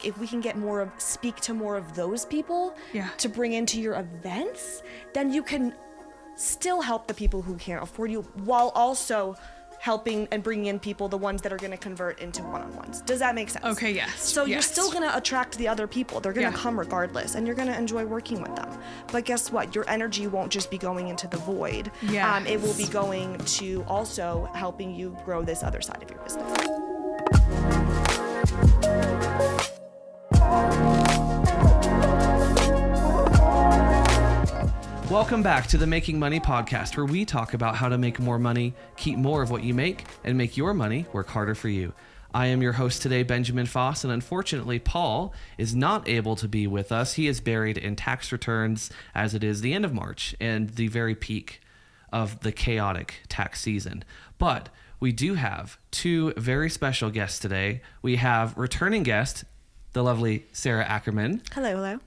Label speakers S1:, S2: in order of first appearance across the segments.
S1: If we can speak to more of those people to bring into your events, then you can still help the people who can't afford you while also helping and bringing in people, the ones that are going to convert into one-on-ones. Does that make sense?
S2: Okay, yes.
S1: So you're still going to attract the other people. They're going to come regardless, and you're going to enjoy working with them. But guess what? Your energy won't just be going into the void.
S2: Yes.
S1: It will be going to also helping you grow this other side of your business.
S3: Welcome back to the Making Money podcast, where we talk about how to make more money, keep more of what you make, and make your money work harder for you. I am your host today, Benjamin Foss, and unfortunately, Paul is not able to be with us. He is buried in tax returns as it is the end of March and the very peak of the chaotic tax season. But we do have two very special guests today. We have returning guest, the lovely Sarah Ackerman.
S1: Hello.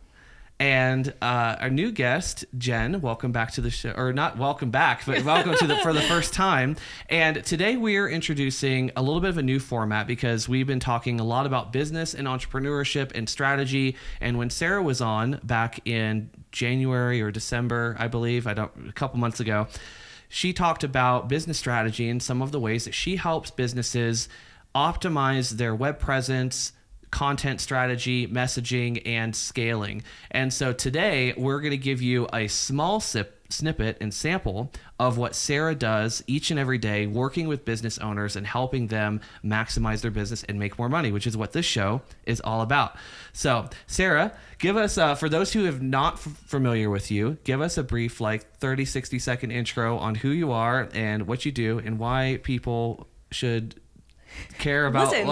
S3: And our new guest, Jen, welcome back to the show, or not welcome back, but welcome to for the first time. And today we're introducing a little bit of a new format because we've been talking a lot about business and entrepreneurship and strategy. And when Sarah was on back in January or December, I believe, a couple months ago, she talked about business strategy and some of the ways that she helps businesses optimize their web presence, content strategy, messaging, and scaling. And so today we're going to give you a small snippet and sample of what Sarah does each and every day working with business owners and helping them maximize their business and make more money, which is what this show is all about. So Sarah, give us, for those who have not familiar with you, give us a brief 30-60 second intro on who you are and what you do and why people should care about listen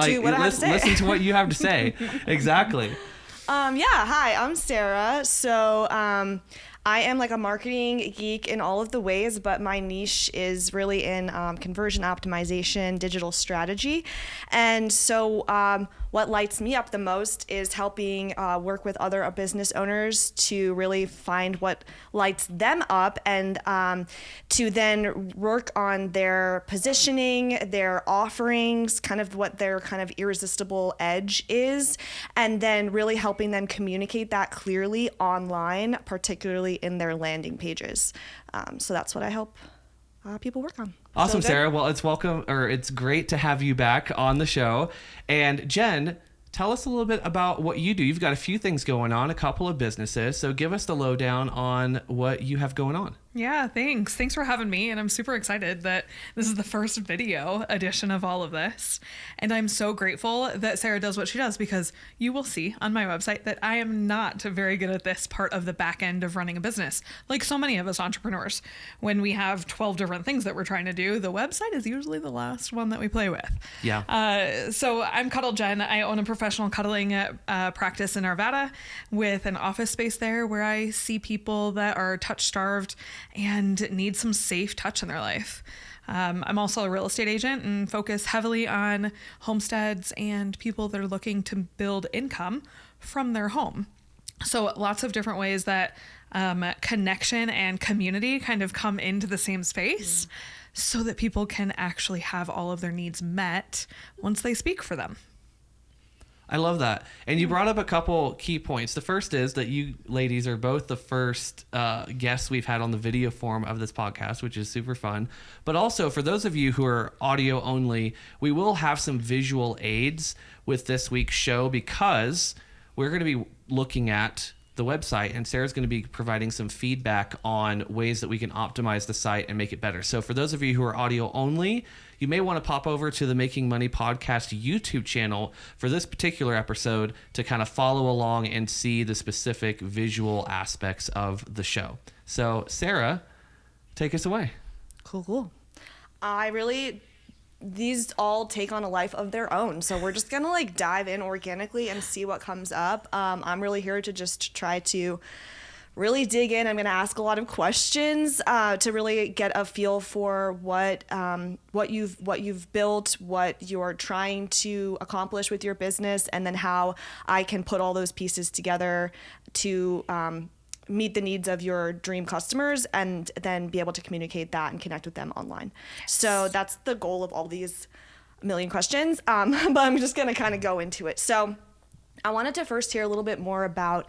S3: to what you have to say. Exactly.
S1: Hi, I'm Sarah. So I am a marketing geek in all of the ways, but my niche is really in conversion optimization, digital strategy. And so what lights me up the most is helping work with other business owners to really find what lights them up and to then work on their positioning, their offerings, kind of what their kind of irresistible edge is, and then really helping them communicate that clearly online, particularly in their landing pages. So that's what I help people work on.
S3: Awesome, Sarah. Well, it's great to have you back on the show. And Jen, tell us a little bit about what you do. You've got a few things going on, a couple of businesses. So give us the lowdown on what you have going on.
S2: Yeah, thanks. Thanks for having me. And I'm super excited that this is the first video edition of all of this. And I'm so grateful that Sarah does what she does, because you will see on my website that I am not very good at this part of the back end of running a business. Like so many of us entrepreneurs, when we have 12 different things that we're trying to do, the website is usually the last one that we play with.
S3: Yeah.
S2: So I'm CuddleJen. I own a professional cuddling practice in Arvada with an office space there where I see people that are touch starved and need some safe touch in their life. I'm also a real estate agent and focus heavily on homesteads and people that are looking to build income from their home. So lots of different ways that connection and community kind of come into the same space so that people can actually have all of their needs met once they speak for them.
S3: I love that. And you brought up a couple key points. The first is that you ladies are both the first guests we've had on the video form of this podcast, which is super fun. But also, for those of you who are audio only, we will have some visual aids with this week's show because we're going to be looking at the website, and Sarah's going to be providing some feedback on ways that we can optimize the site and make it better. So for those of you who are audio only, you may want to pop over to the Making Money Podcast YouTube channel for this particular episode to kind of follow along and see the specific visual aspects of the show. So Sarah, take us away.
S1: Cool. These all take on a life of their own. So we're just going to dive in organically and see what comes up. I'm really here to just try to really dig in. I'm going to ask a lot of questions to really get a feel for what you've built, what you're trying to accomplish with your business, and then how I can put all those pieces together to meet the needs of your dream customers and then be able to communicate that and connect with them online. Yes. So that's the goal of all these million questions. But I'm just going to kind of go into it. So I wanted to first hear a little bit more about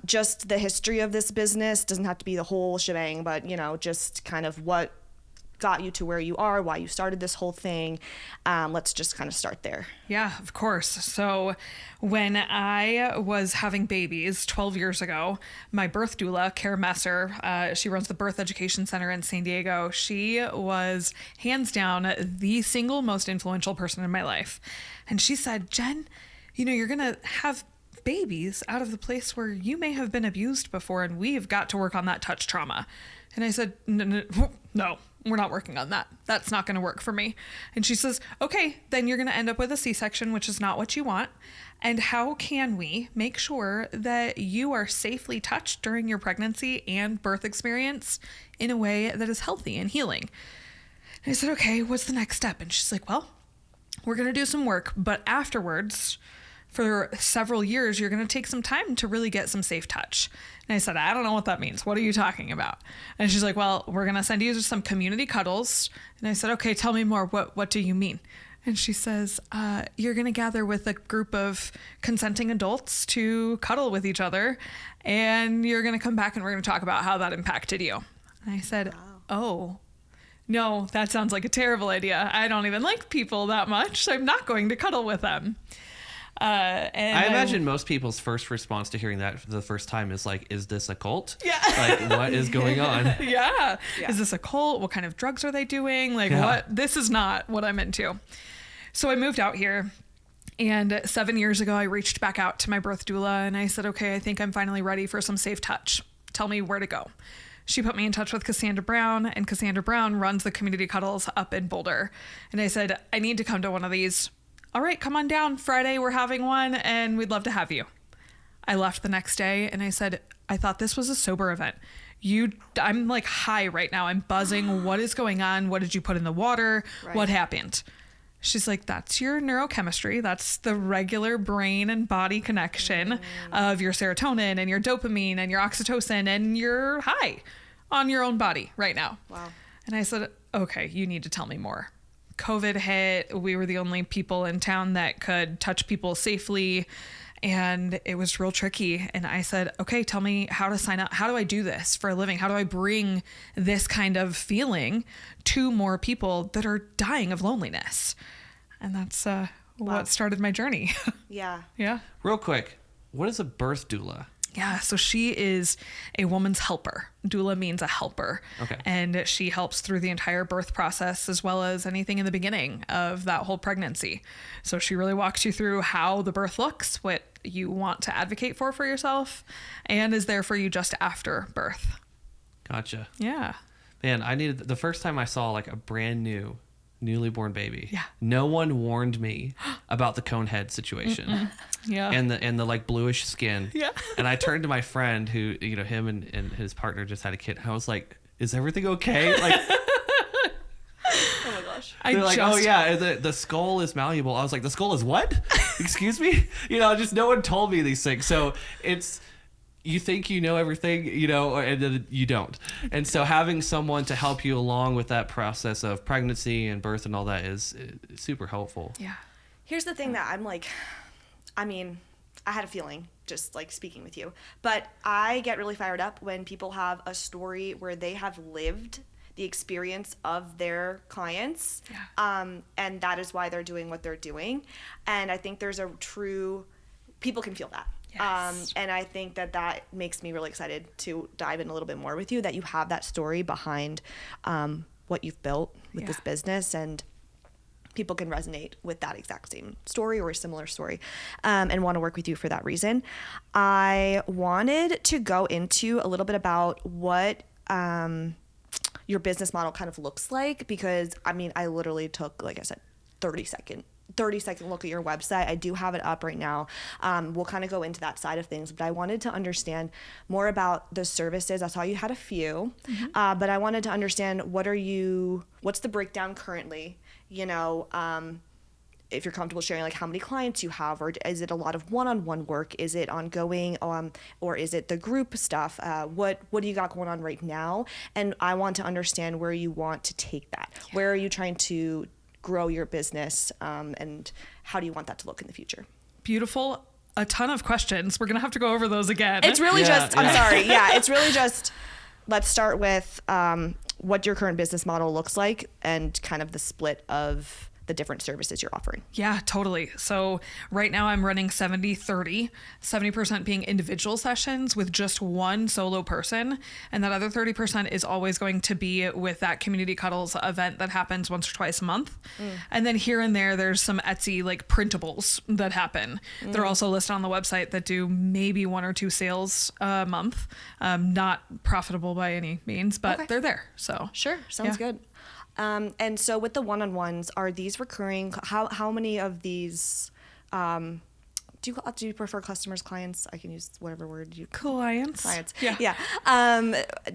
S1: just the history of this business. Doesn't have to be the whole shebang, but just kind of what got you to where you are, why you started this whole thing. Let's just kind of start there.
S2: Yeah, of course. So when I was having babies 12 years ago, my birth doula, Kara Messer, she runs the Birth Education Center in San Diego. She was hands down the single most influential person in my life. And she said, Jen, you're going to have babies out of the place where you may have been abused before, and we've got to work on that touch trauma. And I said, no, we're not working on that. That's not going to work for me. And she says, okay, then you're going to end up with a C-section, which is not what you want. And how can we make sure that you are safely touched during your pregnancy and birth experience in a way that is healthy and healing? And I said, okay, what's the next step? And she's like, well, we're going to do some work, but afterwards, for several years, you're going to take some time to really get some safe touch. And I said, I don't know what that means. What are you talking about? And she's like, well, we're going to send you some community cuddles. And I said, okay, tell me more. What do you mean? And she says, you're going to gather with a group of consenting adults to cuddle with each other. And you're going to come back and we're going to talk about how that impacted you. And I said, wow. Oh, no, that sounds like a terrible idea. I don't even like people that much. So I'm not going to cuddle with them. And
S3: I imagine most people's first response to hearing that for the first time is like, is this a cult?
S2: Yeah.
S3: Like, what is going on?
S2: Yeah. Is this a cult? What kind of drugs are they doing? Like, what? This is not what I'm into. So I moved out here. And 7 years ago, I reached back out to my birth doula and I said, okay, I think I'm finally ready for some safe touch. Tell me where to go. She put me in touch with Cassandra Brown, and Cassandra Brown runs the community cuddles up in Boulder. And I said, I need to come to one of these. All right, come on down. Friday, we're having one and we'd love to have you. I left the next day and I said, I thought this was a sober event. I'm like high right now. I'm buzzing. What is going on? What did you put in the water? Right. What happened? She's like, that's your neurochemistry. That's the regular brain and body connection of your serotonin and your dopamine and your oxytocin, and you're high on your own body right now.
S1: Wow.
S2: And I said, okay, you need to tell me more. COVID hit. We were the only people in town that could touch people safely. And it was real tricky. And I said, okay, tell me how to sign up. How do I do this for a living? How do I bring this kind of feeling to more people that are dying of loneliness? And that's what started my journey.
S1: Yeah.
S2: Yeah.
S3: Real quick, what is a birth doula?
S2: Yeah, so she is a woman's helper. Doula means a helper.
S3: Okay.
S2: And she helps through the entire birth process as well as anything in the beginning of that whole pregnancy. So she really walks you through how the birth looks, what you want to advocate for yourself, and is there for you just after birth.
S3: Gotcha.
S2: Yeah.
S3: Man, the first time I saw like a brand new newly born baby.
S2: Yeah.
S3: No one warned me about the cone head situation.
S2: Mm-mm. Yeah.
S3: And the like bluish skin.
S2: Yeah.
S3: And I turned to my friend who, him and his partner just had a kid. I was like, is everything okay? Like,
S1: Oh my gosh.
S3: they're like, oh yeah, the skull is malleable. I was like, the skull is what? Excuse me? Just no one told me these things. So it's, you think you know everything, and then you don't. And so having someone to help you along with that process of pregnancy and birth and all that is super helpful.
S2: Yeah.
S1: Here's the thing that I'm like, I had a feeling just like speaking with you, but I get really fired up when people have a story where they have lived the experience of their clients.
S2: Yeah.
S1: And that is why they're doing what they're doing. And I think there's people can feel that.
S2: Yes.
S1: And I think that makes me really excited to dive in a little bit more with you, that you have that story behind what you've built with this business, and people can resonate with that exact same story or a similar story, and want to work with you for that reason. I wanted to go into a little bit about what your business model kind of looks like, because I literally took, like I said, 30 second look at your website. I do have it up right now. We'll kind of go into that side of things, but I wanted to understand more about the services. I saw you had a few, but I wanted to understand what's the breakdown currently, if you're comfortable sharing, like how many clients you have, or is it a lot of one-on-one work? Is it ongoing, or is it the group stuff? What do you got going on right now? And I want to understand where you want to take that. Yeah. Where are you trying to grow your business, and how do you want that to look in the future?
S2: Beautiful. a ton of questions. We're going to have to go over those again.
S1: It's really
S3: Yeah,
S1: just, I'm
S3: yeah.
S1: sorry. Yeah, it's really just, let's start with what your current business model looks like and kind of the split of the different services you're offering.
S2: Yeah, totally. So right now I'm running 70-30, 70% being individual sessions with just one solo person. And that other 30% is always going to be with that Community Cuddles event that happens once or twice a month. And then here and there's some Etsy like printables that happen. They're also listed on the website that do maybe 1 or 2 sales a month. Not profitable by any means, but
S1: Okay.
S2: they're there. So
S1: Sure, sounds
S2: Yeah.
S1: good. And so with the one-on-ones, are these recurring? How many of these do you prefer customers, clients? I can use whatever word you
S2: clients.
S1: Yeah.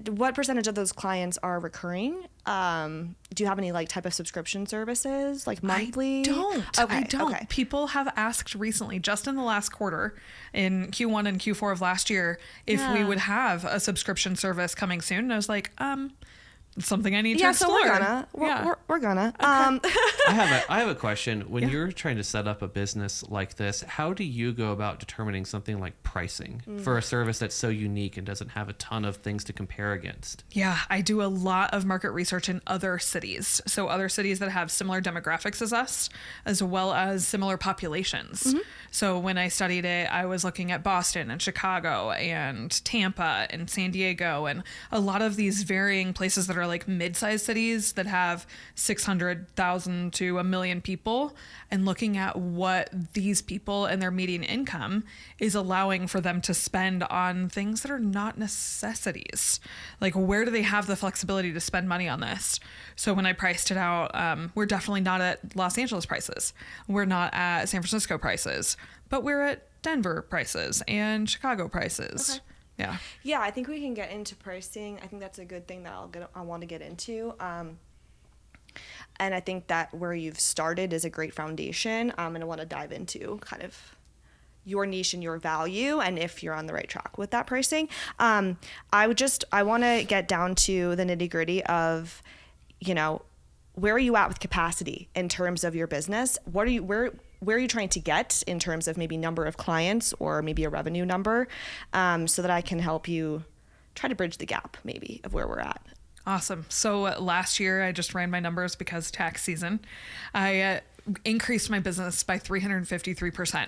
S1: What percentage of those clients are recurring? Do you have any like type of subscription services, like monthly?
S2: I don't.
S1: Okay.
S2: I don't.
S1: Okay.
S2: People have asked recently, just in the last quarter, in Q1 and Q4 of last year, if we
S1: Yeah.
S2: would have a subscription service coming soon. And I was like, it's something I need to
S1: Yeah, so
S2: explore.
S1: we're gonna.
S3: I have a question. When you're trying to set up a business like this, how do you go about determining something like pricing for a service that's so unique and doesn't have a ton of things to compare against?
S2: Yeah, I do a lot of market research in other cities. So other cities that have similar demographics as us, as well as similar populations. So when I studied it, I was looking at Boston and Chicago and Tampa and San Diego and a lot of these varying places that are like mid-sized cities that have 600,000 to 1 million people, and looking at what these people and their median income is allowing for them to spend on things that are not necessities. Like, where do they have the flexibility to spend money on this? So when I priced it out, we're definitely not at Los Angeles prices. We're not at San Francisco prices, but we're at Denver prices and Chicago prices.
S1: Okay.
S2: Yeah.
S1: Yeah, I think we can get into pricing. I think that's a good thing that I want to get into. And I think that where you've started is a great foundation. And I want to dive into kind of your niche and your value and if you're on the right track with that pricing. I want to get down to the nitty-gritty of, where are you at with capacity in terms of your business? Where are you trying to get in terms of maybe number of clients or maybe a revenue number, so that I can help you try to bridge the gap maybe of where we're at.
S2: Awesome. So last year I just ran my numbers because tax season. I increased my business by 353%.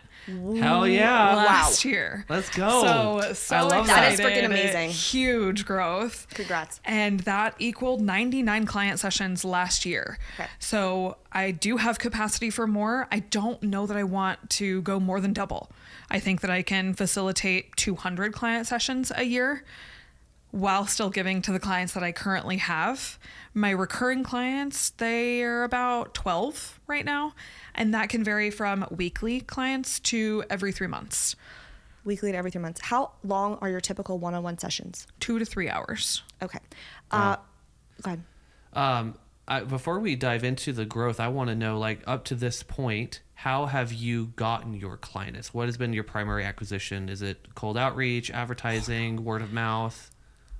S3: Hell yeah.
S2: Last year.
S3: Let's go.
S2: So
S3: I love
S1: that.
S2: excited.
S1: That is freaking amazing.
S2: Huge growth.
S1: Congrats.
S2: And that equaled 99 client sessions last year.
S1: Okay.
S2: So I do have capacity for more. I don't know that I want to go more than double. I think that I can facilitate 200 client sessions a year while still giving to the clients that I currently have. My recurring clients, they are about 12 right now, and that can vary from weekly clients to every 3 months.
S1: Weekly to every 3 months. How long are your typical one-on-one sessions?
S2: 2 to 3 hours.
S1: Okay. Go ahead.
S3: Before we dive into the growth, I want to know, like, up to this point, how have you gotten your clients? What has been your primary acquisition? Is it cold outreach, advertising, word of mouth?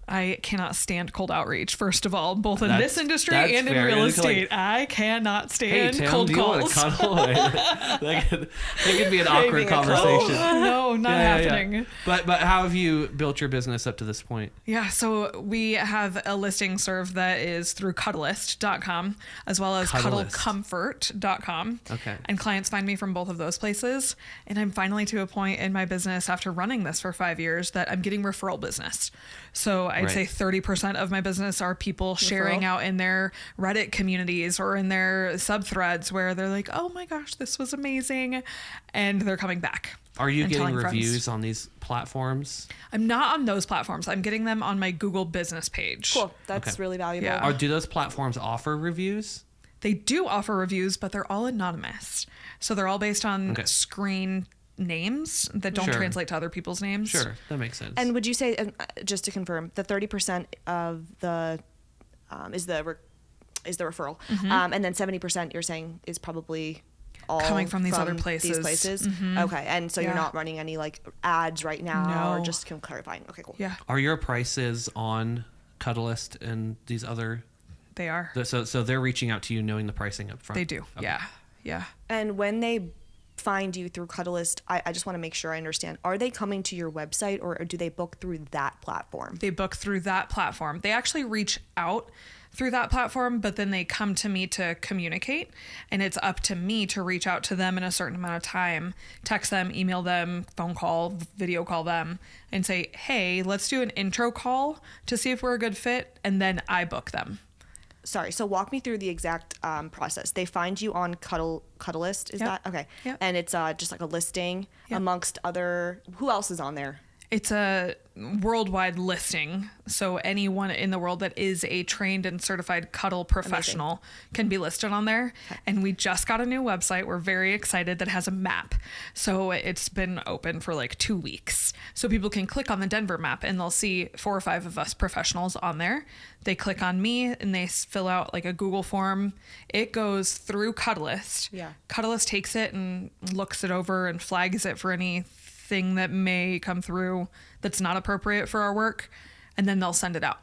S2: I cannot stand cold outreach, first of all, both in
S3: That's-
S2: this industry
S3: that's
S2: and in
S3: fair.
S2: real
S3: And it's like,
S2: estate. I cannot
S3: Hey,
S2: stand
S3: Tim,
S2: cold
S3: do you want
S2: calls.
S3: to cuddle? that could be an awkward
S1: Craving a cuddle.
S3: conversation.
S2: No, not happening.
S3: But how have you built your business up to this point?
S2: Yeah, so we have a listing serve that is through Cuddlist.com as well as
S3: Cuddlist.
S2: CuddleComfort.com.
S3: Okay.
S2: And clients find me from both of those places. And I'm finally to a point in my business after running this for 5 years that I'm getting referral business. So I'd
S3: Right.
S2: say 30% of my business are people sharing out in their Reddit communities or in their subthreads where they're like, oh my gosh, this was amazing. And they're coming back.
S3: Are you
S2: and
S3: getting
S2: telling friends.
S3: reviews on these platforms?
S2: I'm not on those platforms. I'm getting them on my Google business page.
S1: Cool. That's
S3: Okay.
S1: really valuable.
S2: Yeah.
S3: Or do those platforms offer reviews?
S2: They do offer reviews, but they're all anonymous. So they're all based on
S3: Okay.
S2: screen names that don't
S3: Sure.
S2: translate to other people's names.
S3: Sure, that makes sense.
S1: And would you say, just to confirm, the 30% of the is the referral, and then 70% you're saying is probably all
S2: Coming from these other
S1: These
S2: places.
S1: places. Okay, and so you're
S2: Yeah.
S1: not running any like ads right now, or
S2: No.
S1: just clarifying. Okay, cool.
S2: Yeah,
S3: Are your prices on Cuddlist and these other?
S2: they are.
S3: So they're reaching out to you knowing the pricing up front.
S2: They do.
S3: Okay.
S2: Yeah. Yeah.
S1: And when they find you through Cuddleist, I just want to make sure I understand. Are they coming to your website or do they book through that platform?
S2: They book through that platform. They actually reach out through that platform, but then they come to me to communicate, and it's up to me to reach out to them in a certain amount of time, text them, email them, phone call, video call them, and say, hey, let's do an intro call to see if we're a good fit, and then I book them.
S1: Sorry, so walk me through the exact process. They find you on Cuddleist, is
S2: Yep.
S1: that? Okay.
S2: Yep.
S1: And it's just like a listing
S2: Yep.
S1: amongst other, who else is on there?
S2: It's a worldwide listing, so anyone in the world that is a trained and certified cuddle professional can be listed on there.
S1: Okay.
S2: And we just got a new website. We're very excited that has a map. So it's been open for like 2 weeks. So people can click on the Denver map and they'll see 4 or 5 of us professionals on there. They click on me and they fill out like a Google form. It goes through Cuddleist.
S1: Yeah.
S2: Cuddleist takes it and looks it over and flags it for anything that may come through that's not appropriate for our work, and then they'll send it out.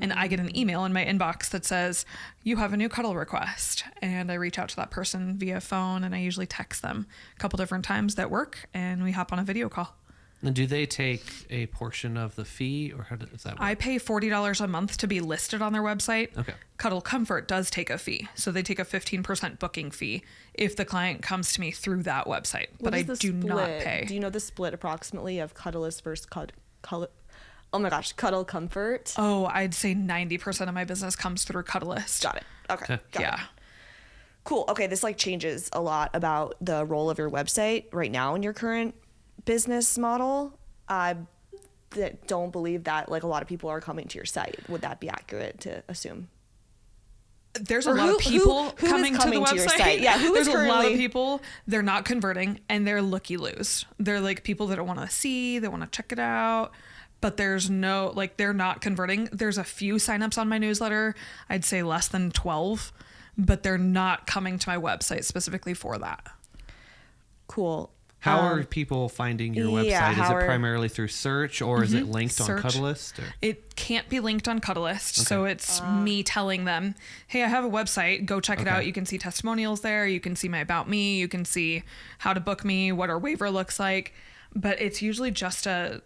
S2: And I get an email in my inbox that says, you have a new cuddle request. And I reach out to that person via phone, and I usually text them a couple different times that work, and we hop on a video call.
S3: And do they take a portion of the fee, or how does that work?
S2: I pay $40 a month to be listed on their website.
S3: Okay.
S2: Cuddle Comfort does take a fee. So they take a 15% booking fee if the client comes to me through that website. But I do not pay.
S1: Do you know the split approximately of Cuddleist versus Cuddle Comfort?
S2: Oh, I'd say 90% of my business comes through Cuddleist.
S1: Got it. Okay. Got
S2: Yeah.
S1: it. Cool. Okay, this like changes a lot about the role of your website right now in your current business model. I don't believe that like a lot of people are coming to your site. Would that be accurate to assume?
S2: There's a
S1: Or
S2: lot
S1: who-
S2: of people
S1: who is
S2: coming to the
S1: coming to your
S2: website.
S1: site? Yeah, who is
S2: There's a lot of
S1: currently-
S2: people. They're not converting, and they're looky-loos. They're like people that don't want to see. They want to check it out, but there's no like they're not converting. There's a few signups on my newsletter. I'd say less than 12, but they're not coming to my website specifically for that.
S1: Cool.
S3: How are people finding your website?
S1: yeah,
S3: Is
S1: how
S3: it
S1: are-
S3: primarily through search, or is it linked on
S2: Search.
S3: Cuddleist? Or?
S2: It can't be linked on Cuddleist, so it's me telling them, hey, I have a website, go check it
S3: Okay.
S2: out. You can see testimonials there, you can see my about me, you can see how to book me, what our waiver looks like, but it's usually just an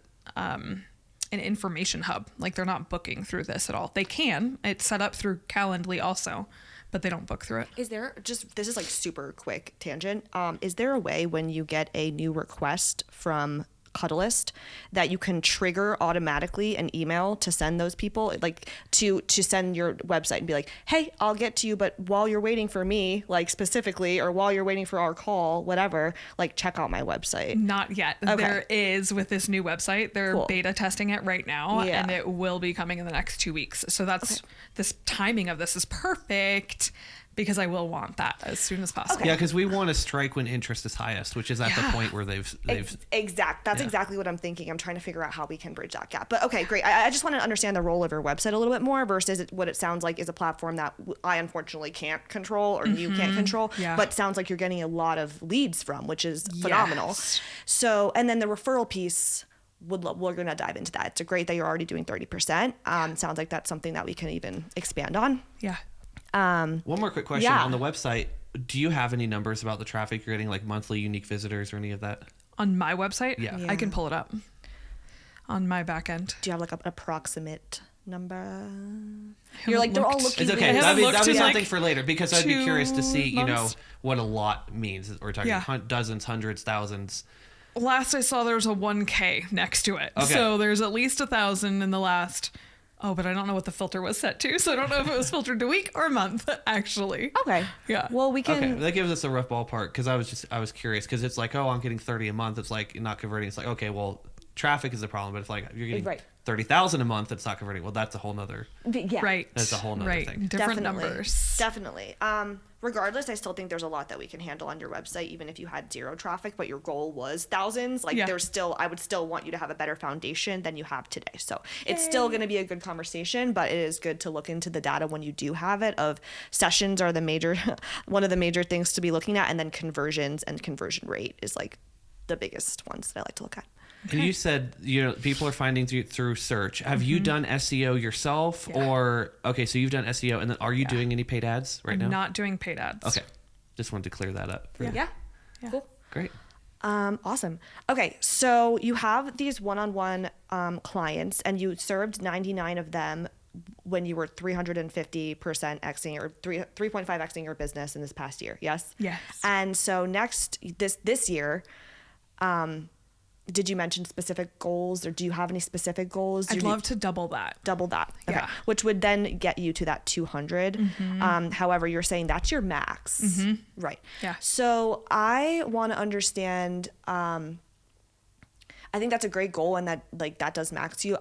S2: information hub. Like they're not booking through this at all. They can. It's set up through Calendly also, but they don't book through it.
S1: Is there just, this is like super quick tangent. Is there a way when you get a new request from Cuddleist that you can trigger automatically an email to send those people, like to send your website and be like, hey, I'll get to you, but while you're waiting for me, like specifically, or while you're waiting for our call, whatever, like check out my website.
S2: Not yet.
S1: Okay.
S2: There is with this new website. They're
S1: Cool.
S2: beta testing it right now,
S1: Yeah.
S2: and it will be coming in the next 2 weeks. So that's this timing of this is perfect because I will want that as soon as possible.
S1: Okay.
S3: Yeah, because we want to strike when interest is highest, which is at the
S2: Yeah.
S3: point where they've
S1: That's
S3: Yeah.
S1: exactly what I'm thinking. I'm trying to figure out how we can bridge that gap. But okay, great. I just want to understand the role of your website a little bit more versus what it sounds like is a platform that I unfortunately can't control or you can't control.
S2: Yeah.
S1: But sounds like you're getting a lot of leads from, which is phenomenal.
S2: Yes.
S1: So, and then the referral piece. We're going to dive into that. It's great that you're already doing 30%. Sounds like that's something that we can even expand on.
S2: Yeah.
S3: One more quick question
S1: Yeah.
S3: on the website. Do you have any numbers about the traffic you're getting, like monthly unique visitors or any of that?
S2: On my website,
S3: Yeah.
S2: I can pull it up on my back end.
S1: Do you have like an approximate number?
S2: haven't
S1: You're like, they're all
S2: looked.
S1: looking.
S3: It's okay.
S2: I haven't
S3: That'd be
S2: looked in,
S3: something
S2: like,
S3: for later because I'd be curious to see,
S2: 2 months.
S3: what a lot means. We're talking
S2: Yeah.
S3: dozens, hundreds, thousands.
S2: Last I saw, there was a 1K next to it.
S3: Okay.
S2: So there's at least 1,000 in the last. Oh, but I don't know what the filter was set to, so I don't know if it was filtered to week or month. Actually.
S1: Okay.
S2: Yeah.
S1: Well, we can.
S3: Okay, that gives us a rough ballpark because I was curious because it's like, oh, I'm getting 30 a month. It's like not converting. It's like, okay, well, traffic is the problem, but if like you're getting
S1: Right.
S3: 30,000 a month, it's not converting. Well, that's a whole nother.
S1: Yeah.
S2: Right.
S3: That's a whole nother
S2: right.
S3: thing.
S2: Different
S1: Definitely.
S2: numbers.
S1: Definitely. Regardless, I still think there's a lot that we can handle on your website, even if you had zero traffic, but your goal was thousands. Like
S2: Yeah.
S1: there's still, I would still want you to have a better foundation than you have today. So it's still going to be a good conversation, but it is good to look into the data when you do have it of sessions are the major, one of the major things to be looking at. And then conversions and conversion rate is like the biggest ones that I like to look at.
S3: And you said people are finding through search. Have you done SEO yourself,
S2: Yeah.
S3: or okay? So you've done SEO, and then are you doing any paid ads right
S2: I'm
S3: now?
S2: not doing paid ads.
S3: Okay, just wanted to clear that up.
S2: Yeah.
S1: Yeah.
S2: Yeah.
S1: Cool.
S3: Great.
S1: Awesome. Okay, so you have these one-on-one clients, and you served 99 of them when you were 350% Xing or 3.5Xing your business in this past year. Yes.
S2: Yes.
S1: And so this year, did you mention specific goals, or do you have any specific goals?
S2: I'd love to double that.
S1: Double that. Okay.
S2: Yeah.
S1: Which would then get you to that 200. However, you're saying that's your max. Right.
S2: Yeah.
S1: So I want to understand, I think that's a great goal, and that does max you.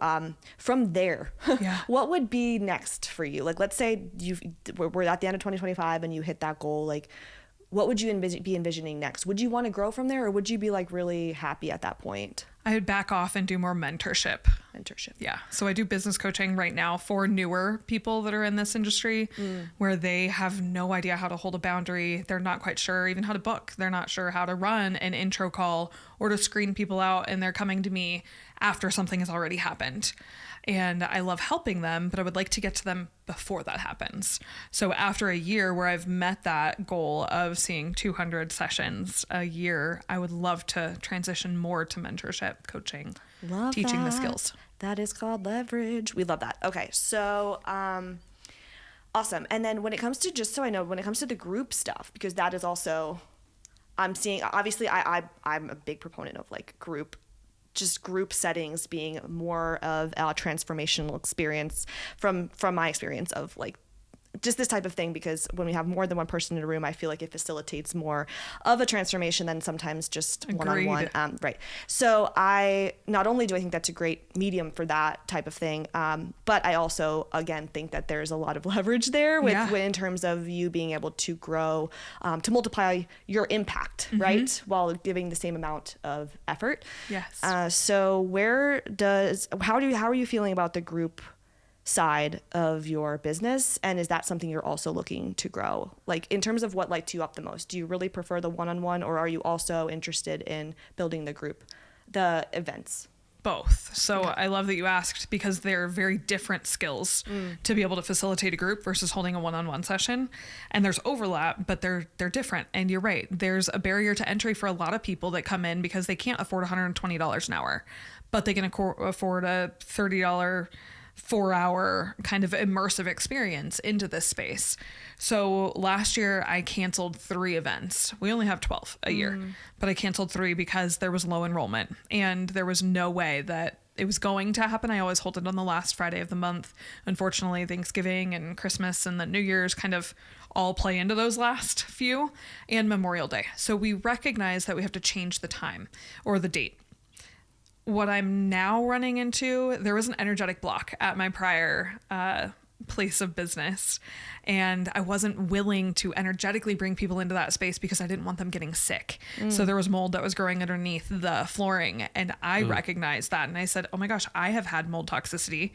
S1: From there,
S2: Yeah.
S1: what would be next for you? Like, let's say we're at the end of 2025 and you hit that goal. Like, what would you be envisioning next? Would you want to grow from there, or would you be like really happy at that point?
S2: I would back off and do more mentorship.
S1: Mentorship.
S2: Yeah. So I do business coaching right now for newer people that are in this industry where they have no idea how to hold a boundary. They're not quite sure even how to book. They're not sure how to run an intro call or to screen people out. And they're coming to me after something has already happened. And I love helping them, but I would like to get to them before that happens. So after a year where I've met that goal of seeing 200 sessions a year, I would love to transition more to mentorship, coaching, teaching the skills.
S1: That is called leverage. We love that. Okay. So, awesome. And then when it comes to, just so I know, when it comes to the group stuff, because that is also, I'm seeing, obviously I'm a big proponent of like group settings being more of a transformational experience from my experience of like just this type of thing, because when we have more than one person in a room, I feel like it facilitates more of a transformation than sometimes just one-on-one. Right. So not only do I think that's a great medium for that type of thing, but I also, again, think that there's a lot of leverage there in terms of you being able to grow, to multiply your impact, right? While giving the same amount of effort.
S2: Yes.
S1: So how are you feeling about the group side of your business, and is that something you're also looking to grow? Like, in terms of what lights you up the most, do you really prefer the one-on-one, or are you also interested in building the events?
S2: Both. So I love that you asked, because they're very different skills to be able to facilitate a group versus holding a one-on-one session. And there's overlap, but they're different. And you're right. There's a barrier to entry for a lot of people that come in because they can't afford $120 an hour, but they can afford a $30 4-hour kind of immersive experience into this space. So last year I canceled 3 events. We only have 12 a year, but I canceled 3 because there was low enrollment and there was no way that it was going to happen. I always hold it on the last Friday of the month. Unfortunately, Thanksgiving and Christmas and the New Year's kind of all play into those last few, and Memorial Day. So we recognize that we have to change the time or the date. What I'm now running into, there was an energetic block at my prior place of business, and I wasn't willing to energetically bring people into that space because I didn't want them getting sick. So there was mold that was growing underneath the flooring, and I recognized that, and I said, oh my gosh, I have had mold toxicity.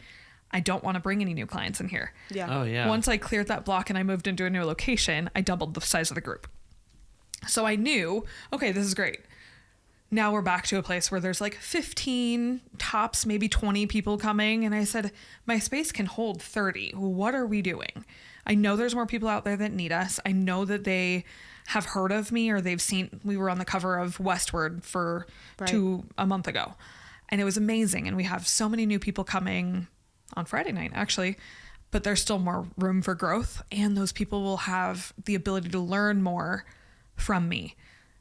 S2: I don't want to bring any new clients in here.
S1: Yeah.
S3: Oh yeah.
S2: Once I cleared that block and I moved into a new location, I doubled the size of the group. So I knew, okay, this is great. Now we're back to a place where there's like 15 tops, maybe 20 people coming. And I said, my space can hold 30. What are we doing? I know there's more people out there that need us. I know that they have heard of me, or they've seen, we were on the cover of Westward for a month ago. And it was amazing. And we have so many new people coming on Friday night, actually, but there's still more room for growth. And those people will have the ability to learn more from me.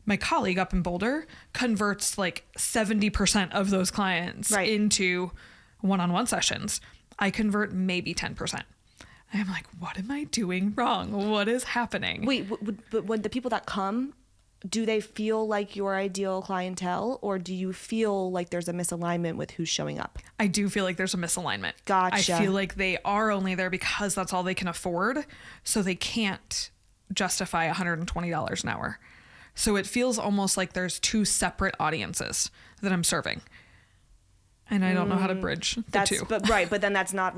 S2: My colleague up in Boulder converts like 70% of those clients into one-on-one sessions. I convert maybe 10%. I'm like, what am I doing wrong? What is happening?
S1: Wait, but when the people that come, do they feel like your ideal clientele, or do you feel like there's a misalignment with who's showing up?
S2: I do feel like there's a misalignment.
S1: Gotcha.
S2: I feel like they are only there because that's all they can afford. So they can't justify $120 an hour. So it feels almost like there's 2 separate audiences that I'm serving. And I don't know how to bridge the two.
S1: But then that's not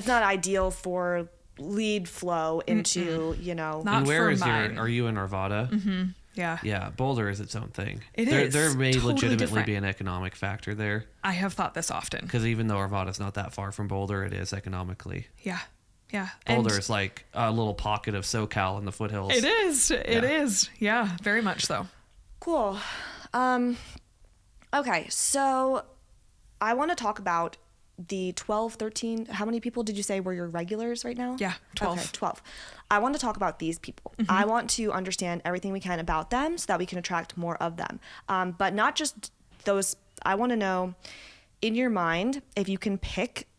S1: ideal for lead flow into,
S2: Not
S3: and where
S2: for
S3: is
S2: mine.
S3: Are you in Arvada?
S2: Yeah.
S3: Yeah, Boulder is its own thing.
S2: It is.
S3: There may
S2: Totally
S3: legitimately
S2: different.
S3: be an economic factor there,
S2: I have thought this often.
S3: because even though Arvada's not that far from Boulder, it is economically.
S2: Yeah. Yeah.
S3: Boulder is like a little pocket of SoCal in the foothills.
S2: It is. It is. Yeah, very much so.
S1: Cool. Okay, so I want to talk about the 12, 13, how many people did you say were your regulars right now?
S2: Yeah, 12.
S1: Okay, 12. I want to talk about these people. I want to understand everything we can about them so that we can attract more of them. But not just those. I want to know, in your mind, if you can pick,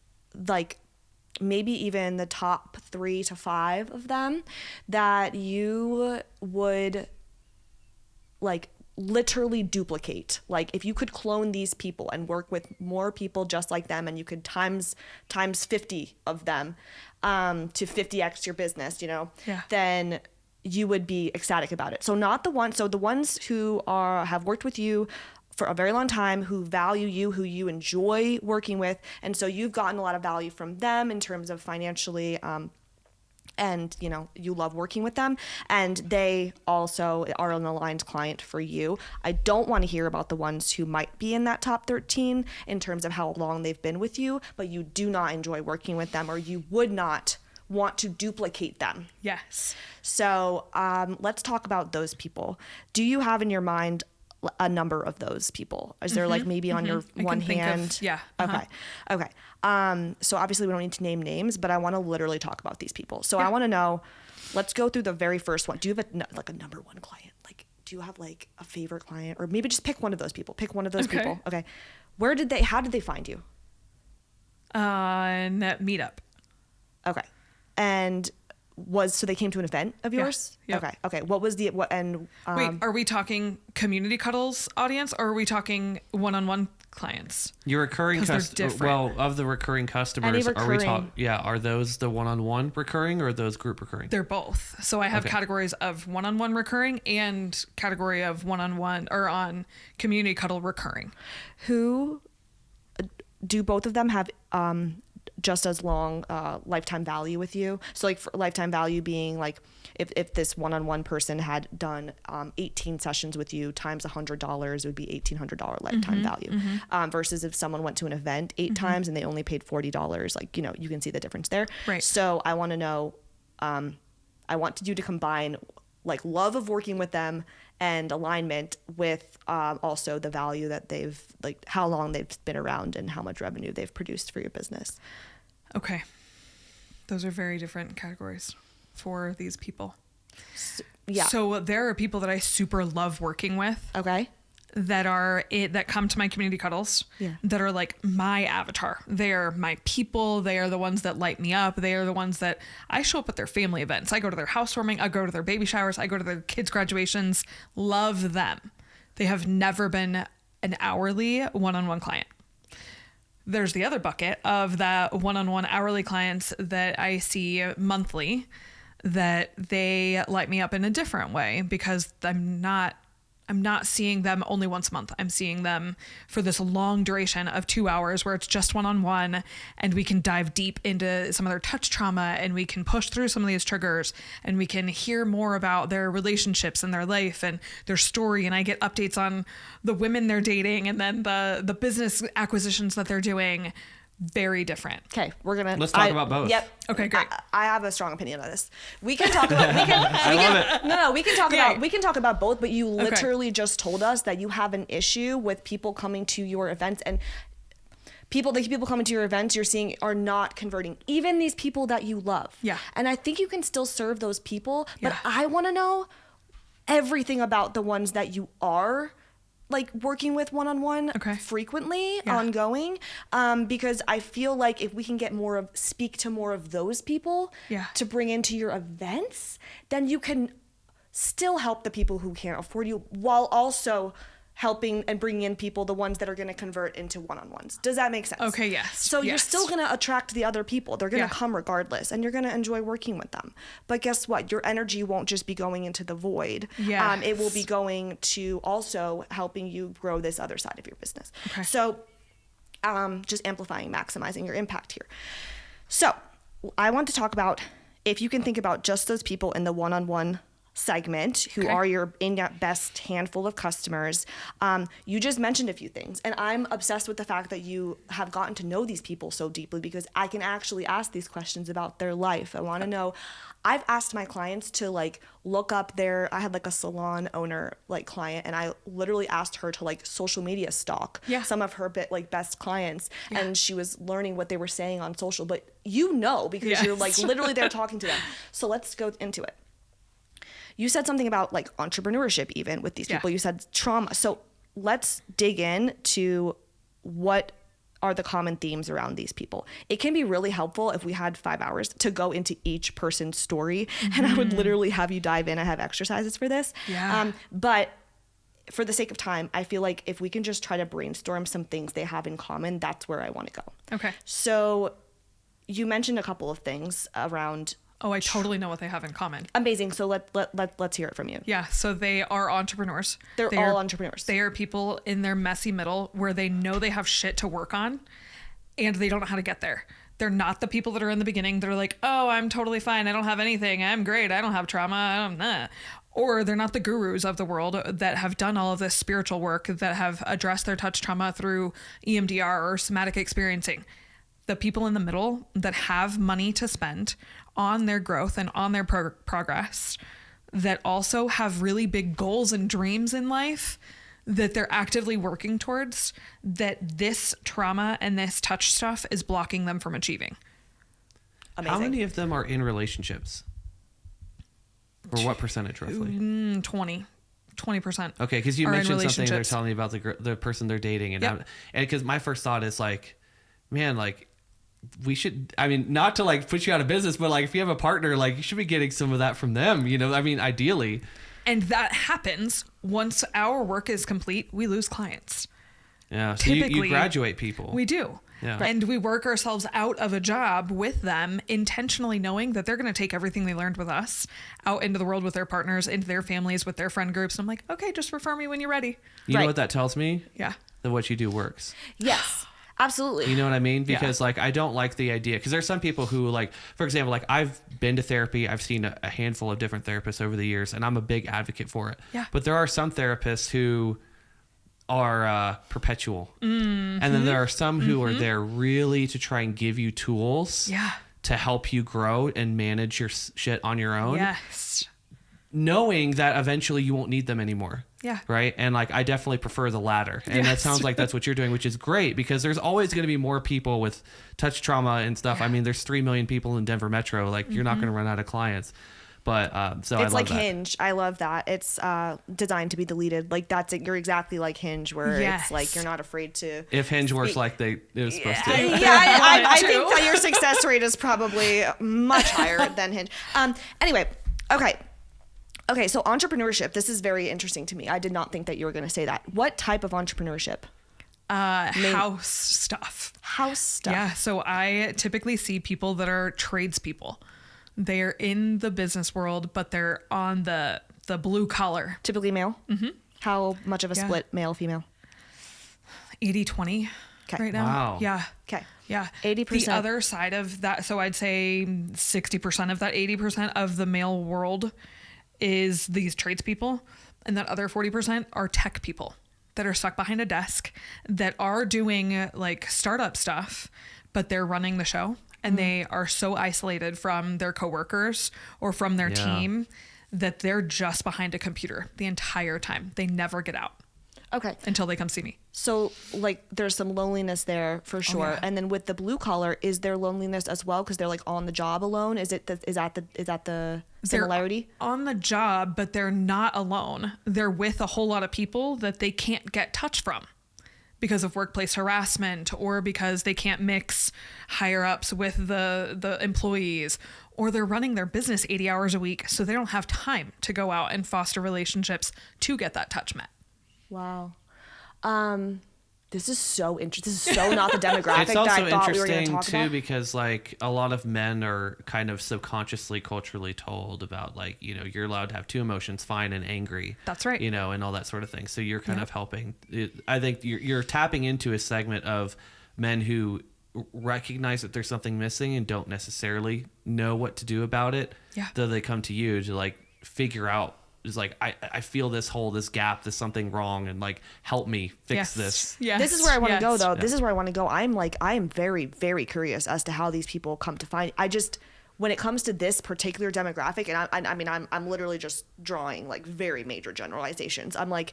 S1: like, maybe even the top 3 to 5 of them that you would, like, literally duplicate. Like, if you could clone these people and work with more people just like them, and you could times 50 of them to 50x your business, then you would be ecstatic about it. So not the ones, so the ones who have worked with you for a very long time, who value you, who you enjoy working with, and so you've gotten a lot of value from them in terms of financially, and you love working with them, and they also are an aligned client for you. I don't want to hear about the ones who might be in that top 13 in terms of how long they've been with you, but you do not enjoy working with them, or you would not want to duplicate them.
S2: Yes.
S1: So let's talk about those people. Do you have in your mind a number of those people? Is there like maybe on your one hand?
S2: Yeah.
S1: Okay. So obviously we don't need to name names, but I want to literally talk about these people. So I want to know, let's go through the very first one. Do you have a number one client? Like, do you have like a favorite client, or maybe just pick one of those people, people. Okay. How did they find you?
S2: On that meetup.
S1: Okay. And so they came to an event of yours?
S2: Yeah. Yep.
S1: Okay. What was
S2: wait, are we talking community cuddles audience, or are we talking one-on-one clients?
S3: Your recurring well, of the recurring customers, are those the one-on-one recurring or those group recurring?
S2: They're both. So I have categories of one-on-one recurring and category of one-on-one or on community cuddle recurring.
S1: Who do both of them have just as long lifetime value with you? So like, for lifetime value being like, if this one-on-one person had done 18 sessions with you times $100, it would be $1,800 lifetime value. Versus if someone went to an event 8 times and they only paid $40, like, you can see the difference there.
S2: Right.
S1: So I want to know, I want you to combine like love of working with them and alignment with also the value that they've, like, how long they've been around and how much revenue they've produced for your business.
S2: Okay. Those are very different categories for these people. So there are people that I super love working with.
S1: Okay.
S2: That come to my community cuddles, that are like my avatar. They are my people. They are the ones that light me up. They are the ones that I show up at their family events. I go to their housewarming. I go to their baby showers. I go to their kids' graduations. Love them. They have never been an hourly one-on-one client. There's the other bucket of the one-on-one hourly clients that I see monthly, that they light me up in a different way, because I'm not seeing them only once a month. I'm seeing them for this long duration of 2 hours where it's just one-on-one, and we can dive deep into some of their touch trauma, and we can push through some of these triggers, and we can hear more about their relationships and their life and their story. And I get updates on the women they're dating, and then the business acquisitions that they're doing. Very different.
S1: Okay,
S3: let's talk about both.
S1: Yep.
S2: Okay, great.
S1: I have a strong opinion on this. We can talk about. We can talk about both. But you literally just told us that you have an issue with people coming to your events, and the people coming to your events you're seeing are not converting. Even these people that you love.
S2: Yeah.
S1: And I think you can still serve those people. But I want to know everything about the ones that you are, like, working with one-on-one frequently, ongoing, because I feel like if we can get speak to more of those people to bring into your events, then you can still help the people who can't afford you, while also helping and bringing in people, the ones that are going to convert into one-on-ones. Does that make sense?
S2: Okay, yes.
S1: So you're still going to attract the other people. They're going to come regardless, and you're going to enjoy working with them. But guess what? Your energy won't just be going into the void.
S2: Yes.
S1: It will be going to also helping you grow this other side of your business.
S2: Okay.
S1: So just amplifying, maximizing your impact here. So I want to talk about, if you can think about just those people in the one-on-one segment, who
S2: Okay.
S1: are your best handful of customers, you just mentioned a few things. And I'm obsessed with the fact that you have gotten to know these people so deeply, because I can actually ask these questions about their life. I want to know. I've asked my clients to like look up I had like a salon owner like client, and I literally asked her to like social media stalk
S2: Yeah.
S1: some of her best clients,
S2: Yeah.
S1: and she was learning what they were saying on social. But because
S2: Yes.
S1: you're like literally there talking to them. So let's go into it. You said something about like entrepreneurship, even with these
S2: Yeah.
S1: people. You said trauma. So let's dig in to what are the common themes around these people. It can be really helpful if we had 5 hours to go into each person's story, and I would literally have you dive in. I have exercises for this.
S2: Yeah.
S1: But for the sake of time, I feel like if we can just try to brainstorm some things they have in common, that's where I want to go.
S2: Okay.
S1: So you mentioned a couple of things around.
S2: Oh, I totally know what they have in common.
S1: Amazing. So let's hear it from you.
S2: Yeah, so they are entrepreneurs.
S1: They're all entrepreneurs.
S2: They are people in their messy middle where they know they have shit to work on and they don't know how to get there. They're not the people that are in the beginning that are like, oh, I'm totally fine. I don't have anything. I'm great. I don't have trauma. I don't nah. Or they're not the gurus of the world that have done all of this spiritual work, that have addressed their touch trauma through EMDR or somatic experiencing. The people in the middle that have money to spend on their growth and on their progress, that also have really big goals and dreams in life that they're actively working towards, that this trauma and this touch stuff is blocking them from achieving.
S1: Amazing.
S3: How many of them are in relationships? Or what percentage roughly?
S2: 20%.
S3: Okay, because you
S2: are in
S3: mentioned something they're
S2: relationships.
S3: telling me about the person they're dating, and
S2: Yep.
S3: because my first thought is like, man, like we should. I mean, not to like put you out of business, but like if you have a partner, like you should be getting some of that from them. I mean, ideally.
S2: And that happens once our work is complete. We lose clients.
S3: Yeah. So you
S2: Typically,
S3: graduate people.
S2: We do.
S3: Yeah.
S2: And we work ourselves out of a job with them, intentionally knowing that they're going to take everything they learned with us out into the world with their partners, into their families, with their friend groups. And I'm like, okay, just refer me when you're ready.
S3: You know
S1: Right.
S3: what that tells me?
S2: Yeah.
S3: That what you do works.
S1: Yes, absolutely.
S3: You know what I mean? Because
S2: Yeah.
S3: like I don't like the idea, because there's some people who like, for example, like I've been to therapy. I've seen a handful of different therapists over the years, and I'm a big advocate for it.
S2: Yeah.
S3: But there are some therapists who are perpetual, and then there are some who are there really to try and give you tools
S2: Yeah.
S3: to help you grow and manage your shit on your own,
S2: Yes.
S3: knowing that eventually you won't need them anymore.
S2: Yeah.
S3: Right. And like, I definitely prefer the latter. And that
S2: Yes.
S3: sounds like that's what you're doing, which is great, because there's always going to be more people with touch trauma and stuff.
S2: Yeah.
S3: I mean, there's 3 million people in Denver Metro. Like you're not going to run out of clients. But so I
S1: It's
S3: love
S1: like
S3: that.
S1: Hinge. I love that. It's designed to be deleted. Like that's it. You're exactly like Hinge, where
S2: Yes.
S1: it's like you're not afraid to.
S3: If Hinge works like it was supposed to.
S1: Yeah, I
S2: Want it
S1: think
S2: to.
S1: that your success rate is probably much higher than Hinge. Anyway, okay. So entrepreneurship. This is very interesting to me. I did not think that you were going to say that. What type of entrepreneurship?
S2: House stuff.
S1: House stuff.
S2: Yeah. So I typically see people that are tradespeople. They're in the business world, but they're on the blue collar.
S1: Typically male. Mm-hmm. How much of a
S2: Yeah.
S1: split male female?
S2: 80-20
S1: Okay.
S2: right now.
S3: Wow.
S2: Yeah.
S1: Okay.
S2: Yeah.
S1: 80%.
S2: The other side of that, so I'd say 60% of that 80% of the male world is these tradespeople. And that other 40% are tech people that are stuck behind a desk, that are doing like startup stuff, but they're running the show. And they are so isolated from their coworkers or from their
S3: Yeah.
S2: team that they're just behind a computer the entire time. They never get out
S1: Okay.
S2: until they come see me.
S1: So like there's some loneliness there for sure.
S2: yeah.
S1: And then with the blue collar, is there loneliness as well because they're like on the job alone? Is that the similarity?
S2: They're on the job, but they're not alone. They're with a whole lot of people that they can't get touch from because of workplace harassment, or because they can't mix higher ups with the employees, or they're running their business 80 hours a week, so they don't have time to go out and foster relationships to get that touch met.
S1: Wow. This is so interesting. This is so not the demographic
S3: It's
S1: that
S3: also
S1: I thought we were going to
S3: interesting
S1: talk
S3: too,
S1: about.
S3: because like a lot of men are kind of subconsciously culturally told about like, you're allowed to have two emotions, fine and angry.
S2: That's right.
S3: And all that sort of thing. So you're kind of helping. I think you're tapping into a segment of men who recognize that there's something missing and don't necessarily know what to do about it.
S2: Yeah.
S3: Though they come to you to like figure out is like, I feel this hole, this gap, there's something wrong, and like help me fix this.
S2: Yes.
S1: This is where I want to go, though.
S3: Yeah.
S1: This is where I want to go. I am very, very curious as to how these people come to find. When it comes to this particular demographic, and I mean, I'm literally just drawing like very major generalizations. I'm like,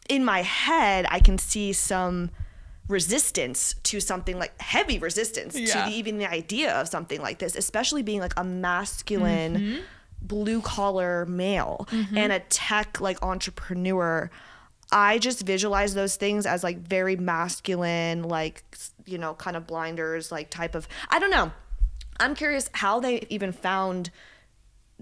S1: in my head, I can see some resistance to something, like heavy resistance to even the idea of something like this, especially being like a masculine blue collar male and a tech like entrepreneur. I just visualize those things as like very masculine, like, you know, kind of blinders, like type of, I don't know. I'm curious how they even found,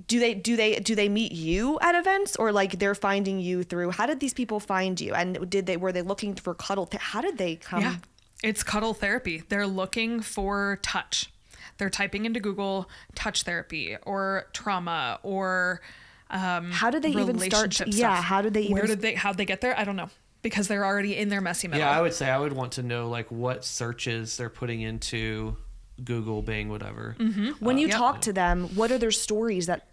S1: do they meet you at events, or like they're finding you through, how did these people find you? And were they looking for cuddle? How did they come?
S2: Yeah, it's Cuddle Therapy. They're looking for touch. They're typing into Google touch therapy or trauma or
S1: how did they even start?
S2: Stuff.
S1: Yeah. How did they even,
S2: how'd they get there? I don't know, because they're already in their messy middle.
S3: Yeah, I would say I would want to know like what searches they're putting into Google, Bing, whatever.
S1: when you talk to them, what are their stories that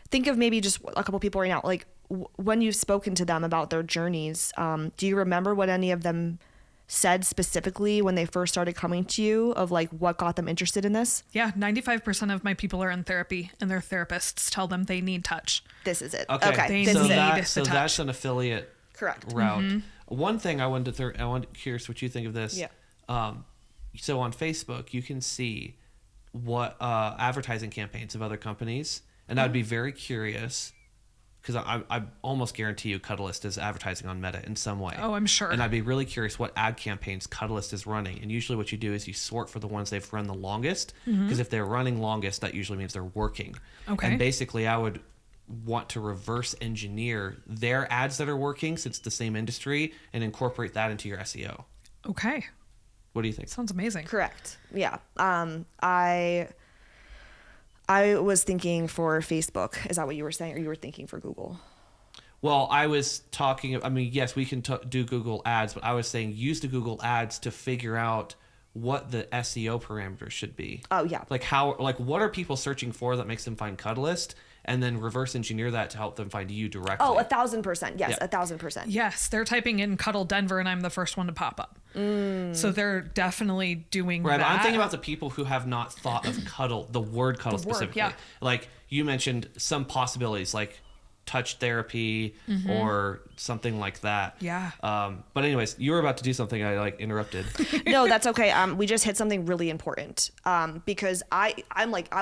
S1: think of maybe just a couple people right now, like when you've spoken to them about their journeys, do you remember what any of them said specifically when they first started coming to you, of like what got them interested in this?
S2: Yeah, 95% of my people are in therapy, and their therapists tell them they need touch.
S1: This is it.
S3: Okay.
S2: They
S1: This
S3: So
S1: is
S2: need
S1: it.
S2: the
S3: so
S2: touch.
S3: that's an affiliate
S1: Correct.
S3: route. One thing I wanted to curious what you think of this.
S1: Yeah.
S3: So on Facebook, you can see what advertising campaigns of other companies, and I'd be very curious, because I almost guarantee you Cuddleist is advertising on Meta in some way.
S2: Oh, I'm sure.
S3: And I'd be really curious what ad campaigns Cuddleist is running. And usually what you do is you sort for the ones they've run the longest, because if they're running longest, that usually means they're working.
S2: Okay.
S3: And basically I would want to reverse engineer their ads that are working, since it's the same industry, and incorporate that into your SEO.
S2: Okay.
S3: What do you think?
S2: Sounds amazing.
S1: Correct. Yeah. I was thinking for Facebook. Is that what you were saying, or you were thinking for Google?
S3: Well, I was talking, I mean, yes, we can do Google ads, but I was saying use the Google ads to figure out what the SEO parameters should be.
S1: Oh, yeah.
S3: Like what are people searching for that makes them find Cuddleist, and then reverse engineer that to help them find you directly.
S1: Oh, 1,000%. Yes,
S3: Yeah.
S1: 1,000%.
S2: Yes, they're typing in Cuddle Denver, and I'm the first one to pop up. So they're definitely doing
S3: Right,
S2: that.
S3: but I'm thinking about the people who have not thought of cuddle, the word cuddle
S2: The word,
S3: specifically.
S2: yeah.
S3: Like you mentioned some possibilities, like touch therapy or something like that.
S2: Yeah.
S3: But anyways, you were about to do something. I like interrupted.
S1: No, that's okay. We just hit something really important, because I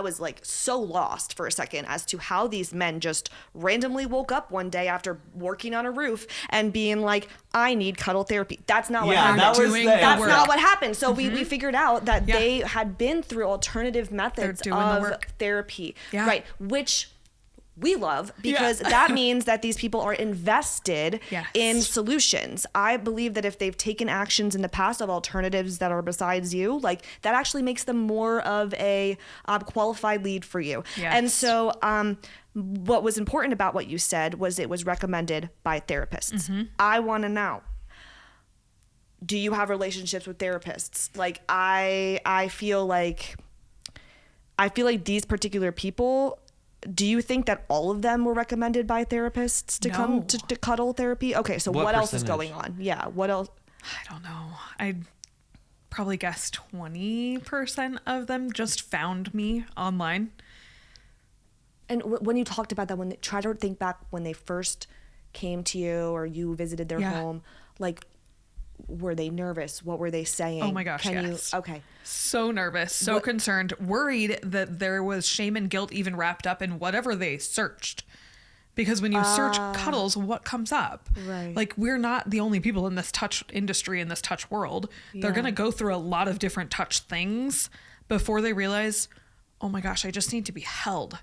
S1: was like so lost for a second as to how these men just randomly woke up one day after working on a roof and being like, I need cuddle therapy. That's not what
S3: Yeah,
S1: happened.
S3: that was
S2: Doing
S3: the
S2: the
S1: That's
S2: work.
S1: not what happened. So we figured out that
S2: Yeah.
S1: they had been through alternative methods
S2: doing the
S1: of
S2: work.
S1: therapy,
S2: Yeah.
S1: right? Which we love, because that means that these people are invested
S2: Yes.
S1: in solutions. I believe that if they've taken actions in the past of alternatives that are besides you, like that actually makes them more of a qualified lead for you.
S2: Yes.
S1: And so what was important about what you said was it was recommended by therapists. I want to know, do you have relationships with therapists? Like I feel like these particular people, do you think that all of them were recommended by therapists to come
S2: No.
S1: to cuddle therapy? Okay, so
S3: What
S1: what else is
S3: percentage?
S1: going on? Yeah, what else?
S2: I don't know. I'd probably guess 20% of them just found me online.
S1: And when you talked about that, when try to think back when they first came to you or you visited their
S2: Yeah.
S1: home, like, were they nervous? What were they saying?
S2: Oh my gosh, yes.
S1: Okay.
S2: So nervous, so concerned, worried that there was shame and guilt even wrapped up in whatever they searched. Because when you search cuddles, what comes up?
S1: Right.
S2: Like, we're not the only people in this touch industry, in this touch world. They're
S1: Yeah.
S2: going to go through a lot of different touch things before they realize, oh my gosh, I just need to be held.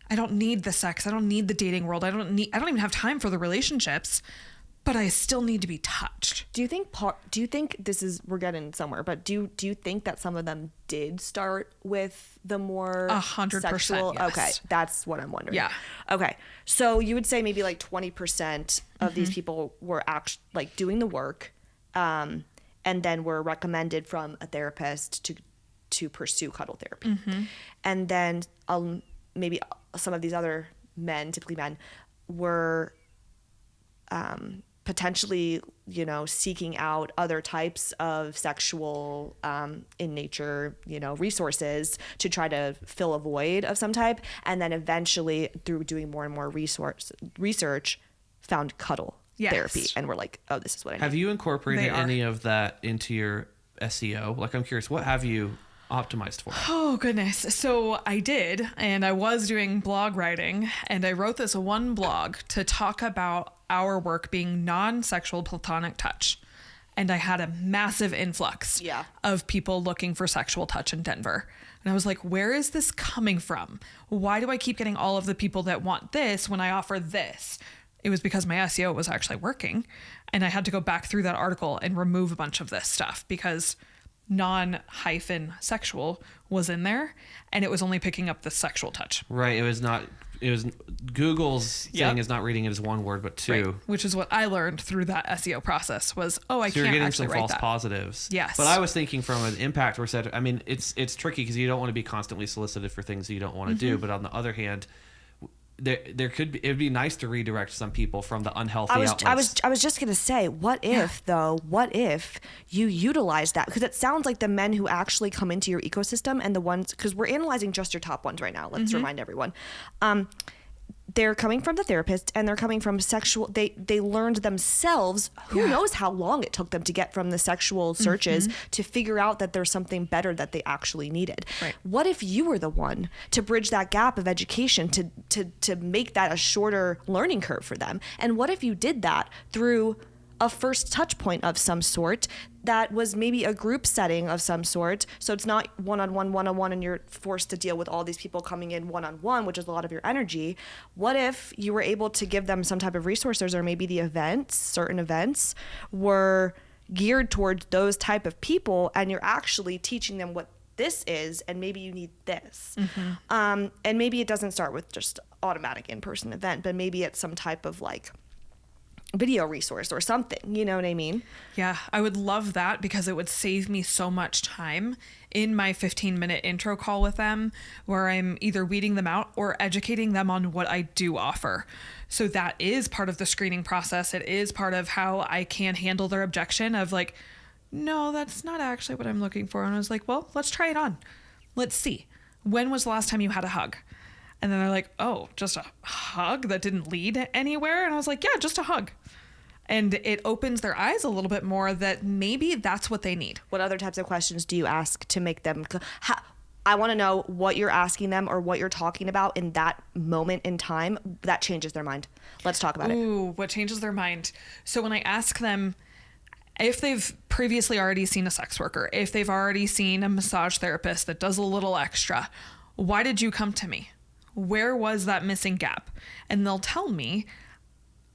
S2: I don't need the sex. I don't need the dating world. I don't even have time for the relationships, but I still need to be touched.
S1: Do you think this is, we're getting somewhere, but do you think that some of them did start with the more
S2: 100%,
S1: sexual?
S2: yes.
S1: Okay, that's what I'm wondering.
S2: Yeah.
S1: Okay, so you would say maybe like 20% of these people were actually like doing the work, and then were recommended from a therapist to pursue cuddle therapy, and then maybe some of these other men, typically men, were potentially, seeking out other types of sexual in nature, resources to try to fill a void of some type. And then eventually, through doing more and more research, found Cuddle Therapy. And we're like, oh, this is what I need.
S3: Have you incorporated any of that into your SEO? Like, I'm curious, what have you optimized for?
S2: Oh, goodness. So I did, and I was doing blog writing, and I wrote this one blog to talk about our work being non-sexual platonic touch. And I had a massive influx of people looking for sexual touch in Denver. And I was like, where is this coming from? Why do I keep getting all of the people that want this when I offer this? It was because my SEO was actually working. And I had to go back through that article and remove a bunch of this stuff because non-sexual was in there and it was only picking up the sexual touch.
S3: Right. It was Google's thing is not reading it as one word, but two.
S2: Right. Which is what I learned through that SEO process was, I can't actually write that. So you're getting some false
S3: positives.
S2: Yes.
S3: But I was thinking from an impact perspective, I mean, it's tricky because you don't want to be constantly solicited for things that you don't want to do. But on the other hand, it'd be nice to redirect some people from the unhealthy outlets.
S1: I was just gonna say, what if you utilize that? Because it sounds like the men who actually come into your ecosystem and the ones, because we're analyzing just your top ones right now. Let's remind everyone. They're coming from the therapist and they're coming from sexual. They learned themselves. Who knows how long it took them to get from the sexual searches to figure out that there's something better that they actually needed.
S2: Right.
S1: What if you were the one to bridge that gap of education to make that a shorter learning curve for them? And what if you did that through a first touch point of some sort that was maybe a group setting of some sort. So it's not one-on-one, and you're forced to deal with all these people coming in one-on-one, which is a lot of your energy. What if you were able to give them some type of resources, or maybe the events, certain events were geared towards those type of people, and you're actually teaching them what this is, and maybe you need this. And maybe it doesn't start with just automatic in-person event, but maybe it's some type of like video resource or something, you know what I mean?
S2: Yeah, I would love that because it would save me so much time in my 15-minute intro call with them where I'm either weeding them out or educating them on what I do offer. So that is part of the screening process. It is part of how I can handle their objection of like, no, that's not actually what I'm looking for. And I was like, well, let's try it on. Let's see. When was the last time you had a hug? And then they're like, oh, just a hug that didn't lead anywhere? And I was like, yeah, just a hug. And it opens their eyes a little bit more that maybe that's what they need.
S1: What other types of questions do you ask to make them... I want to know what you're asking them or what you're talking about in that moment in time that changes their mind. Let's talk about it.
S2: Ooh, what changes their mind? So when I ask them if they've previously already seen a sex worker, if they've already seen a massage therapist that does a little extra, why did you come to me? Where was that missing gap? And they'll tell me,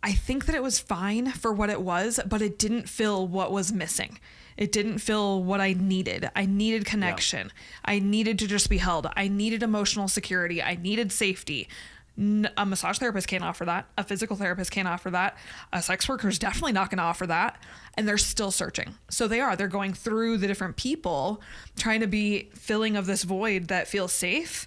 S2: I think that it was fine for what it was, but it didn't fill what was missing. It didn't fill what I needed. I needed connection. Yeah. I needed to just be held. I needed emotional security. I needed safety. A massage therapist can't offer that. A physical therapist can't offer that. A sex worker is definitely not going to offer that. And they're still searching. So they're going through the different people, trying to be filling of this void that feels safe.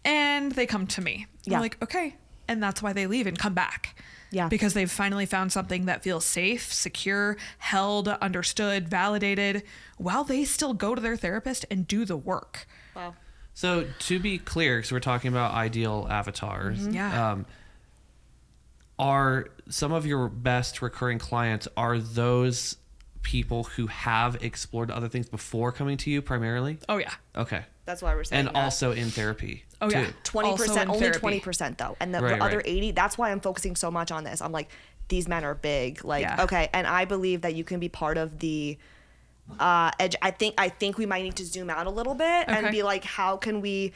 S2: And they come to me.
S1: Yeah.
S2: I'm like, okay. And that's why they leave and come back.
S1: Yeah.
S2: Because they've finally found something that feels safe, secure, held, understood, validated, while they still go to their therapist and do the work.
S1: Wow.
S3: So to be clear, because we're talking about ideal avatars, are some of your best recurring clients, are those people who have explored other things before coming to you primarily?
S2: Oh, yeah.
S3: Okay.
S1: That's why we're saying
S3: and
S1: that.
S3: Also in therapy.
S2: Oh,
S3: too.
S2: yeah.
S1: 20%, only 20% though. And the other 80, that's why I'm focusing so much on this. I'm like, these men are big. Like, okay. And I believe that you can be part of the edge. I think we might need to zoom out a little bit and be like, how can we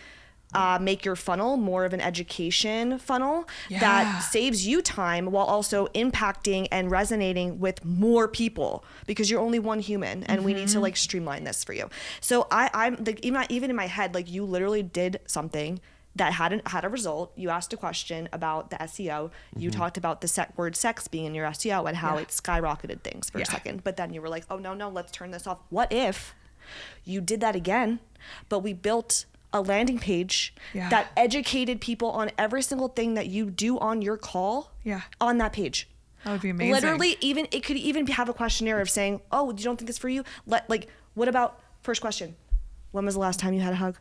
S1: make your funnel more of an education funnel that saves you time while also impacting and resonating with more people, because you're only one human and we need to like streamline this for you. So I'm like, even in my head, like you literally did something that had a result. You asked a question about the SEO. You talked about the word sex being in your SEO and how it skyrocketed things for a second. But then you were like, oh no, let's turn this off. What if you did that again, but we built a landing page
S2: Yeah.
S1: that educated people on every single thing that you do on your call
S2: Yeah.
S1: on that page.
S2: That would be amazing.
S1: Literally, even it could even have a questionnaire of saying, "Oh, you don't think this for you?" Like, what about first question? When was the last time you had a hug?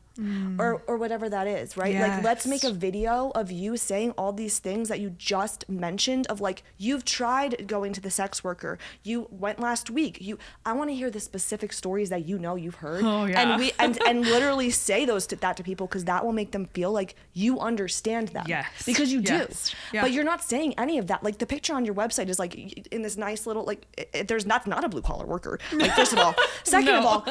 S1: Or whatever that is, right? Like, let's make a video of you saying all these things that you just mentioned of like, you've tried going to the sex worker. You went last week. I want to hear the specific stories that you've heard.
S2: Oh, yeah.
S1: And literally say that to people, because that will make them feel like you understand them.
S2: Yes.
S1: Because you
S2: Yes.
S1: do.
S2: Yeah.
S1: But you're not saying any of that. Like, the picture on your website is like in this nice little, like, there's not a blue collar worker. Like, first of all. Second of all,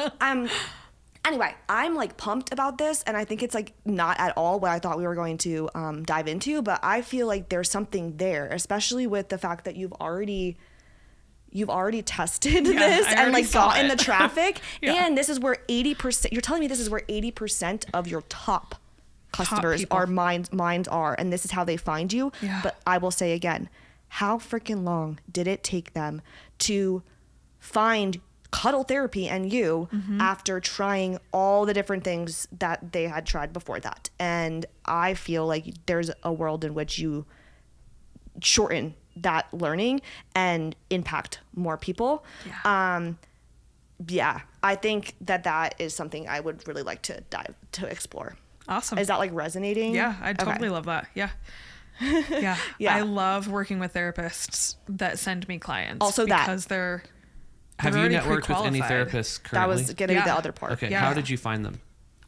S1: anyway, I'm like pumped about this, and I think it's like not at all what I thought we were going to dive into, but I feel like there's something there, especially with the fact that you've already tested this and like gotten the traffic.
S2: Yeah.
S1: And this is where 80%, you're telling me this is where 80% of your top customers
S2: people.
S1: minds are, and this is how they find you.
S2: Yeah.
S1: But I will say again, how freaking long did it take them to find Cuddle Therapy and you after trying all the different things that they had tried before that? And I feel like there's a world in which you shorten that learning and impact more people.
S2: Yeah.
S1: I think that is something I would really like to explore.
S2: Awesome.
S1: Is that like resonating?
S2: Yeah, I totally
S1: Okay.
S2: love that. Yeah. Yeah.
S1: Yeah.
S2: I love working with therapists that send me clients.
S1: Also that.
S2: because they're
S3: Have you
S2: already
S3: networked with any
S2: pre-qualified.
S3: therapists currently?
S1: That was going to be the
S2: Yeah.
S1: other part.
S3: Okay.
S2: Yeah.
S3: How did you find them?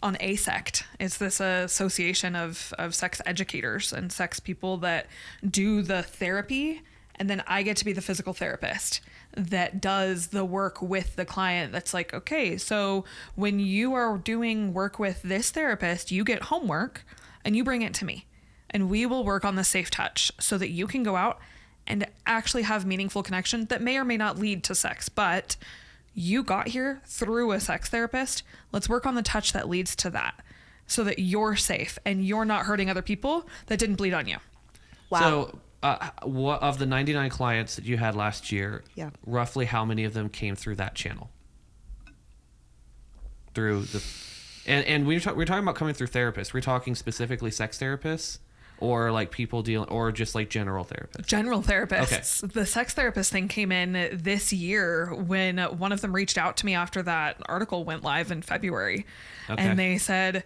S2: On ASECT. It's this association of sex educators and sex people that do the therapy, and then I get to be the physical therapist that does the work with the client. That's like, okay, so when you are doing work with this therapist, you get homework and you bring it to me, and we will work on the safe touch so that you can go out and actually have meaningful connection that may or may not lead to sex, but you got here through a sex therapist. Let's work on the touch that leads to that so that you're safe and you're not hurting other people that didn't bleed on you.
S1: Wow.
S3: So, what of the 99 clients that you had last year,
S1: Yeah.
S3: roughly how many of them came through that channel? Through the, and we're talking about coming through therapists. We're talking specifically sex therapists, or like people dealing, or just like general therapists.
S2: General therapists.
S3: Okay.
S2: The sex therapist thing came in this year when one of them reached out to me after that article went live in February.
S3: Okay.
S2: And they said,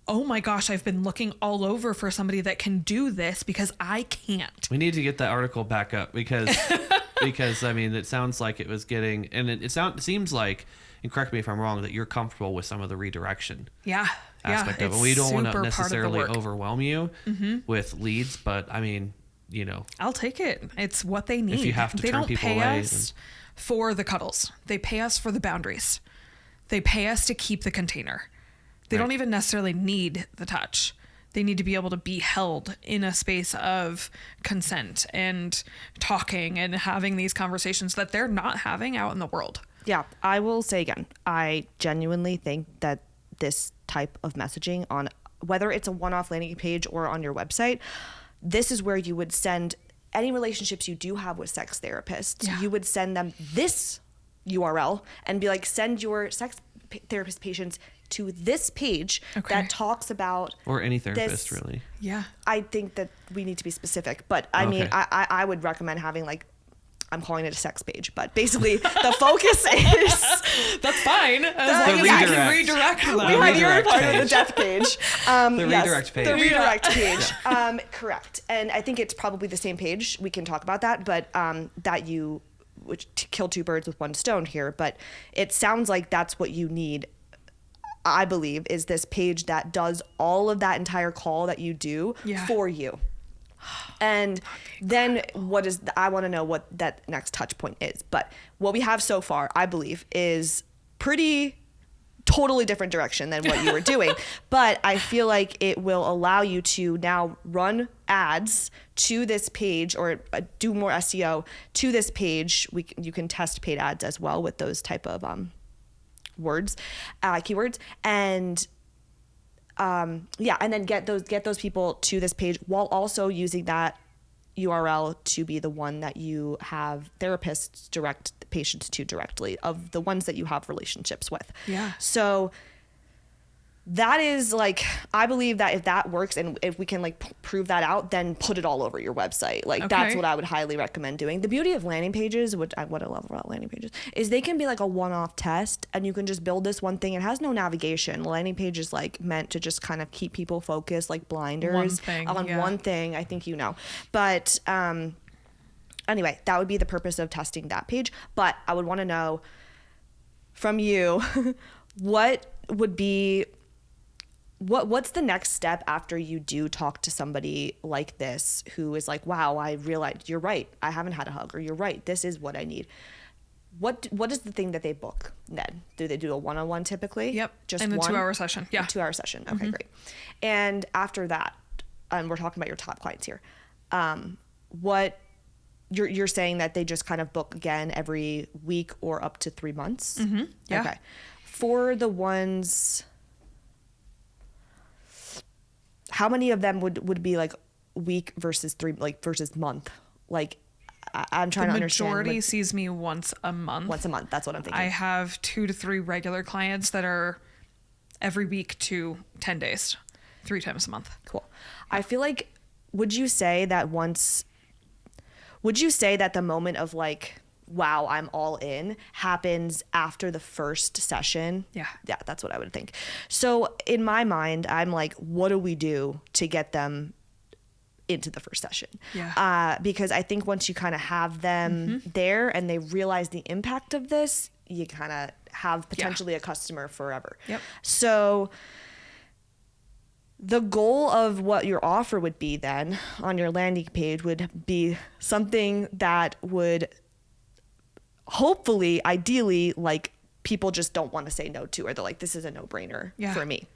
S2: oh my gosh, I've been looking all over for somebody that can do this because I can't.
S3: We need to get that article back up because I mean, it sounds like it was getting, and it seems like, and correct me if I'm wrong, that you're comfortable with some of the redirection
S2: Yeah.
S3: aspect of it.
S2: it's
S3: We don't want to
S2: super part of the
S3: necessarily
S2: work.
S3: overwhelm you with leads, but I mean, you know,
S2: I'll take it. It's what they need.
S3: you have to
S2: they
S3: turn
S2: don't
S3: people
S2: pay
S3: away,
S2: us for the cuddles. They pay us for the boundaries. They pay us to keep the container. They
S3: Right.
S2: don't even necessarily need the touch. They need to be able to be held in a space of consent and talking and having these conversations that they're not having out in the world.
S1: Yeah, I will say again, I genuinely think that this type of messaging, on whether it's a one-off landing page or on your website, this is where you would send any relationships you do have with sex therapists.
S2: Yeah.
S1: You would send them this URL and be like, send your therapist patients to this page
S2: Okay.
S1: that talks about
S3: or any therapist
S1: this.
S3: really.
S2: Yeah.
S1: I think that we need to be specific, but I mean,
S3: Okay.
S1: I would recommend having like, I'm calling it a sex page, but basically the focus is
S2: That's fine. As
S1: The
S2: long as I can
S3: redirect.
S2: redirect them.
S3: The
S1: we had your
S3: redirect
S1: part of the
S3: page.
S1: death page.
S3: The
S1: Yes,
S3: redirect page.
S1: The redirect page. Correct. And I think it's probably the same page. We can talk about that, but that you which kill two birds with one stone here. But it sounds like that's what you need. I believe is this page that does all of that entire call that you do
S2: Yeah.
S1: for you. And then I want to know what that next touch point is. But what we have so far, I believe, is pretty totally different direction than what you were doing. But I feel like it will allow you to now run ads to this page or do more SEO to this page. You can test paid ads as well with those type of keywords, and and then get those people to this page while also using that URL to be the one that you have therapists direct the patients to directly, of the ones that you have relationships with.
S2: Yeah.
S1: So that is like, I believe that if that works and if we can like prove that out, then put it all over your website. Like that's what I would highly recommend doing. The beauty of landing pages, what I love about landing pages, is they can be like a one-off test, and you can just build this one thing. It has no navigation. Landing page is like meant to just kind of keep people focused, like blinders on one thing. I think but anyway, that would be the purpose of testing that page. But I would want to know from you what would be what's the next step after you do talk to somebody like this who is like, wow, I realized you're right, I haven't had a hug, or you're right, this is what I need. What is the thing that they book then? Do they do a one-on-one typically?
S2: Yep.
S1: Just
S2: in a
S1: one?
S2: 2-hour session. Yeah.
S1: A 2-hour session. Okay, great. And after that, we're talking about your top clients here. What you're saying that they just kind of book again every week or up to 3 months?
S2: Yeah.
S1: Okay. For the ones, how many of them would be like week versus 3, like versus month? Like I'm trying to understand.
S2: The majority sees me once a month.
S1: Once a month. That's what I'm thinking.
S2: I have 2 to 3 regular clients that are every week to 10 days, 3 times a month.
S1: Cool. I feel like, would you say that the moment of like, wow, I'm all in, happens after the first session?
S2: Yeah.
S1: Yeah, that's what I would think. So in my mind, I'm like, what do we do to get them into the first session?
S2: Yeah.
S1: Because I think once you kind of have them there and they realize the impact of this, you kind of have potentially a customer forever.
S2: Yep.
S1: So the goal of what your offer would be then on your landing page would be something that would hopefully, ideally, like people just don't want to say no to, or they're like, this is a no-brainer for me.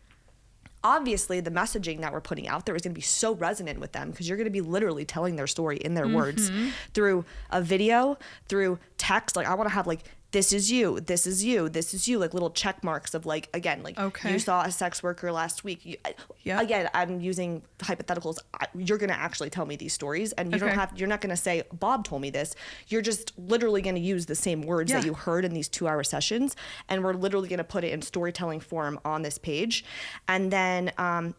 S1: Obviously, the messaging that we're putting out there is going to be so resonant with them because you're going to be literally telling their story in their words through a video, through text. Like I want to have like, this is you, this is you, this is you, like little check marks of like, again, like you saw a sex worker last week. Again, I'm using hypotheticals. You're going to actually tell me these stories, and you're not going to say, Bob told me this. You're just literally going to use the same words that you heard in these 2-hour sessions. And we're literally going to put it in storytelling form on this page. And then, and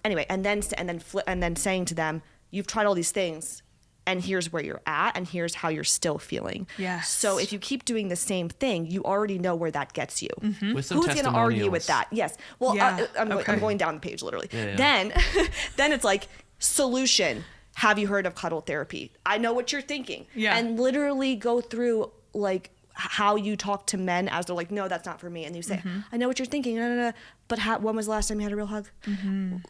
S1: then saying to them, you've tried all these things, and here's where you're at, and here's how you're still feeling.
S2: Yes.
S1: So if you keep doing the same thing, you already know where that gets you.
S3: With some
S1: Who's going to argue with that? Yes. Well, I'm going down the page literally. Then it's like, solution. Have you heard of Cuddle Therapy? I know what you're thinking.
S2: Yeah.
S1: And literally go through like how you talk to men as they're like, no, that's not for me. And you say, I know what you're thinking. But when was the last time you had a real hug?